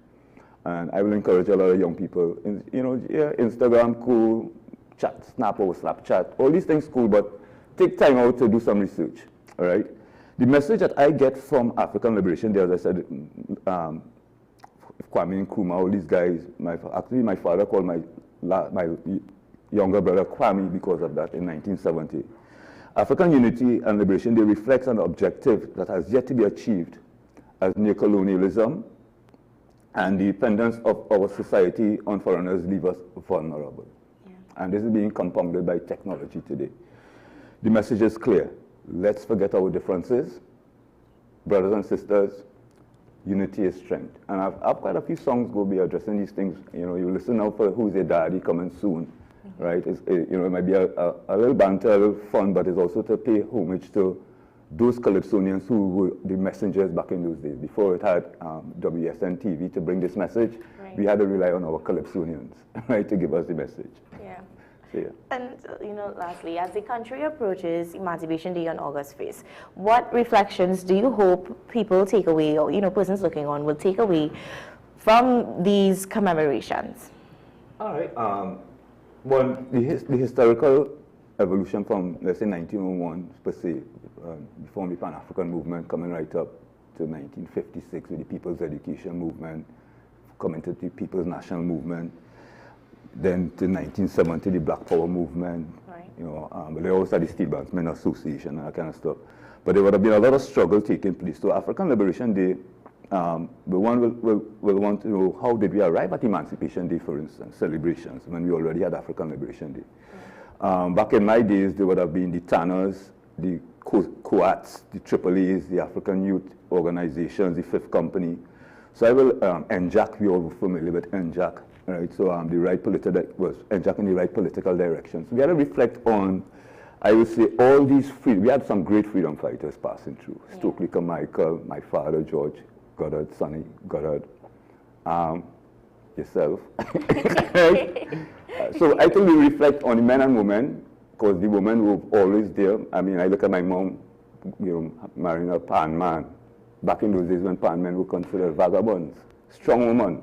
Speaker 27: and I will encourage a lot of young people. Instagram, cool, chat, Snap or Snapchat, all these things cool, but take time out to do some research. All right. The message that I get from African Liberation Day, as I said, Kwame Nkrumah, all these guys. Actually, my father called my younger brother Kwame because of that in 1970. African Unity and Liberation Day reflects an objective that has yet to be achieved as neocolonialism and the dependence of our society on foreigners leave us vulnerable. And this is being compounded by technology today. The message is clear. Let's forget our differences. Brothers and sisters, unity is strength. And I've quite a few songs go be addressing these things. You listen now for Who's Your Daddy coming soon, right? It might be a little banter, a little fun, but it's also to pay homage to those Calypsonians who were the messengers back in those days. Before it had wesn TV to bring this message, we had to rely on our Calypsonians, right, to give us the message.
Speaker 16: Yeah.
Speaker 27: So, yeah.
Speaker 16: And, lastly, as the country approaches Emancipation Day on August 1st, what reflections do you hope people take away, or, persons looking on will take away from these commemorations?
Speaker 27: All right. One, the historical evolution from, let's say, 1901, per se, before the Pan-African movement, coming right up to 1956 with the People's Education Movement, coming to the People's National Movement, then to 1970, the Black Power movement, but they also had the Steel Bandsmen Association and that kind of stuff. But there would have been a lot of struggle taking place. So African Liberation Day the one will want to know how did we arrive at Emancipation Day, for instance, celebrations, when we already had African Liberation Day. Back in my days, there would have been the TANAs, the COATs, the AAAs, the African Youth Organizations, the Fifth Company. So I will, NJAC, we all were familiar with NJAC, right? So the right was NJAC in the right political direction. So we had to reflect on, I would say, all these we had some great freedom fighters passing through. Stokely Carmichael, my father, George Goddard, Sonny Goddard, yourself. Right? So I think we reflect on the men and women, because the women were always there. I mean, I look at my mom, marrying a pan man. Back in those days when pan men were considered vagabonds. Strong woman.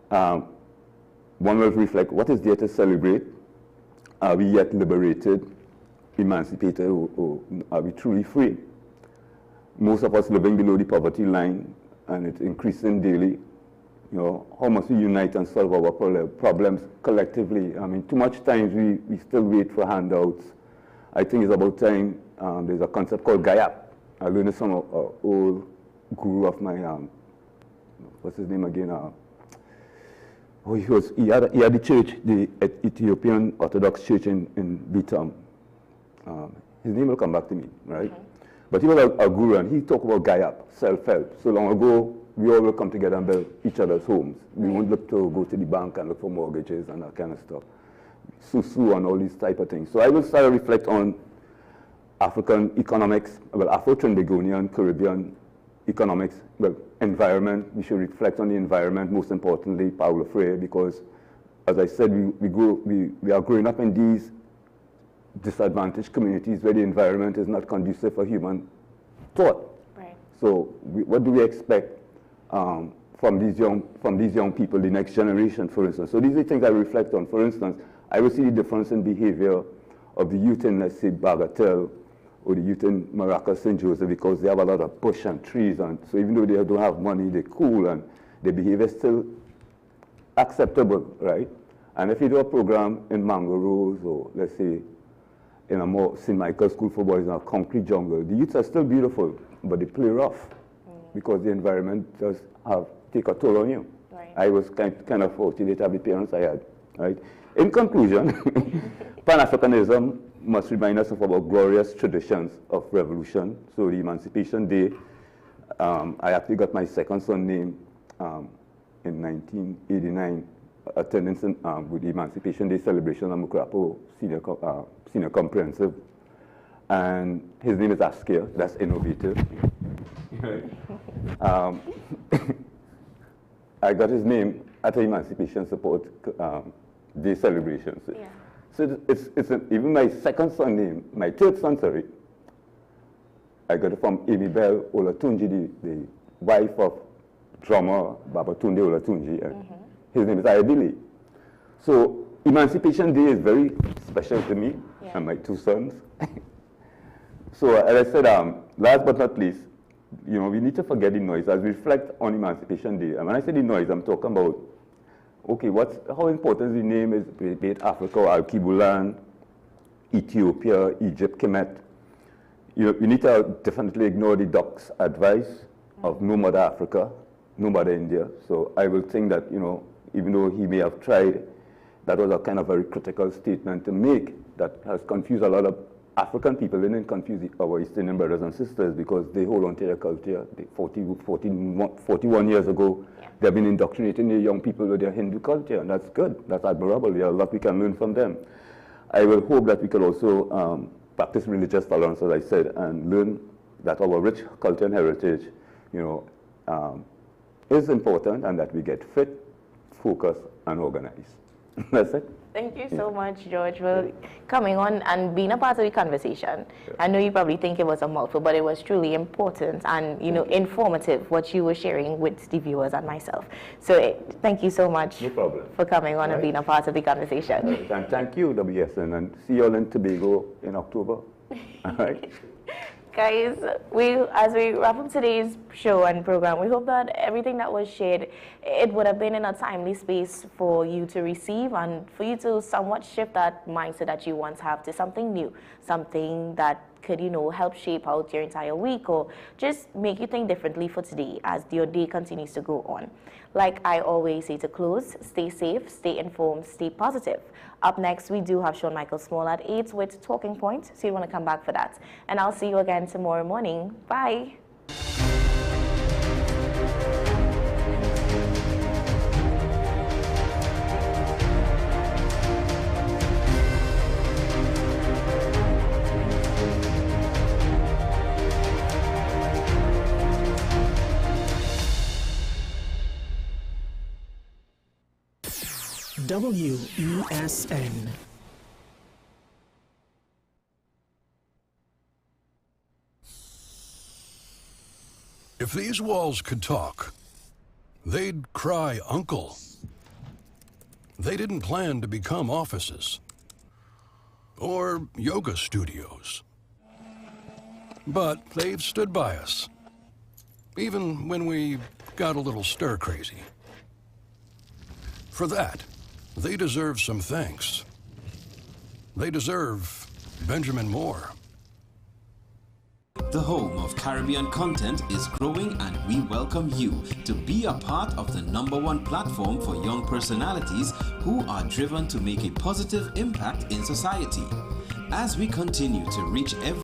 Speaker 27: One will reflect, what is there to celebrate? Are we yet liberated, emancipated, or are we truly free? Most of us living below the poverty line, and it's increasing daily. How must we unite and solve our problems collectively? I mean, too much times we still wait for handouts. I think it's about time. There's a concept called GAIAP. I learned it from an old guru of my, what's his name again? He had the church, the Ethiopian Orthodox Church in Bitam. His name will come back to me, right? But he was a guru, and he talked about GAIAP, self-help. So long ago, we all will come together and build each other's homes. We won't look to go to the bank and look for mortgages and that kind of stuff. Susu and all these type of things. So I will start to reflect on African economics, well, Afro-Trinbagonian, Caribbean economics, well, environment. We should reflect on the environment, most importantly, Paulo Freire, because, as I said, we are growing up in these disadvantaged communities where the environment is not conducive for human thought.
Speaker 16: Right.
Speaker 27: So what do we expect from these young people, the next generation, for instance? So these are things I reflect on. For instance, I will see the difference in behavior of the youth in, let's say, Bagatelle, or the youth in Maracas, St. Joseph, because they have a lot of bush and trees, and so even though they don't have money, they're cool, and their behavior is still acceptable, right? And if you do a program in Mango Rose, or let's say in a more St. Michael's School for Boys in a concrete jungle, the youths are still beautiful, but they play rough because the environment does take a toll on you.
Speaker 16: Right.
Speaker 27: I was kind of fortunate to have the parents I had, right? In conclusion, Pan-Africanism must remind us of our glorious traditions of revolution. So the Emancipation Day, I actually got my second son named in 1989, attendance with the Emancipation Day celebration at Mukrapo Senior Comprehensive. And his name is Askia, that's innovative. I got his name at the Emancipation Support Day celebrations. Yeah. So even my second son name, my third son, sorry, I got it from Amy Bell Olatunji, the wife of drummer Babatunde Olatunji, and his name is Ayabili. So Emancipation Day is very special to me and my two sons. So as I said, last but not least, we need to forget the noise as we reflect on Emancipation Day. And when I say the noise, I'm talking about, okay, how important the name is, be it Africa or Al-Kibulan, Ethiopia, Egypt, Kemet. You need to definitely ignore the doc's advice of no mother Africa, no mother India. So I will think that, even though he may have tried, that was a kind of very critical statement to make that has confused a lot of African people. They didn't confuse our East Indian brothers and sisters because they hold on to their culture. 41 years ago, they've been indoctrinating their young people with their Hindu culture, and that's good. That's admirable. There are a lot we can learn from them. I will hope that we can also practice religious tolerance, as I said, and learn that our rich culture and heritage, is important, and that we get fit, focused, and organized. That's it.
Speaker 16: Thank you so much, George, for coming on and being a part of the conversation. I know you probably think it was a mouthful, but it was truly important and, informative what you were sharing with the viewers and myself. So thank you so much for coming on and being a part of the conversation.
Speaker 27: And thank you, WSN, and see you all in Tobago in October. All right.
Speaker 16: Guys, as we wrap up today's show and program, we hope that everything that was shared, it would have been in a timely space for you to receive and for you to somewhat shift that mindset that you once have to something new, something that could, help shape out your entire week or just make you think differently for today as your day continues to go on. Like I always say to close, stay safe, stay informed, stay positive. Up next, we do have Sean Michael Small at 8 with Talking Point, so you want to come back for that. And I'll see you again tomorrow morning. Bye.
Speaker 4: WESN.
Speaker 17: If these walls could talk, they'd cry uncle. They didn't plan to become offices or yoga studios, but they've stood by us, even when we got a little stir-crazy. For that, they deserve some thanks. They deserve Benjamin Moore.
Speaker 2: The home of Caribbean content is growing, and we welcome you to be a part of the #1 platform for young personalities who are driven to make a positive impact in society. As we continue to reach every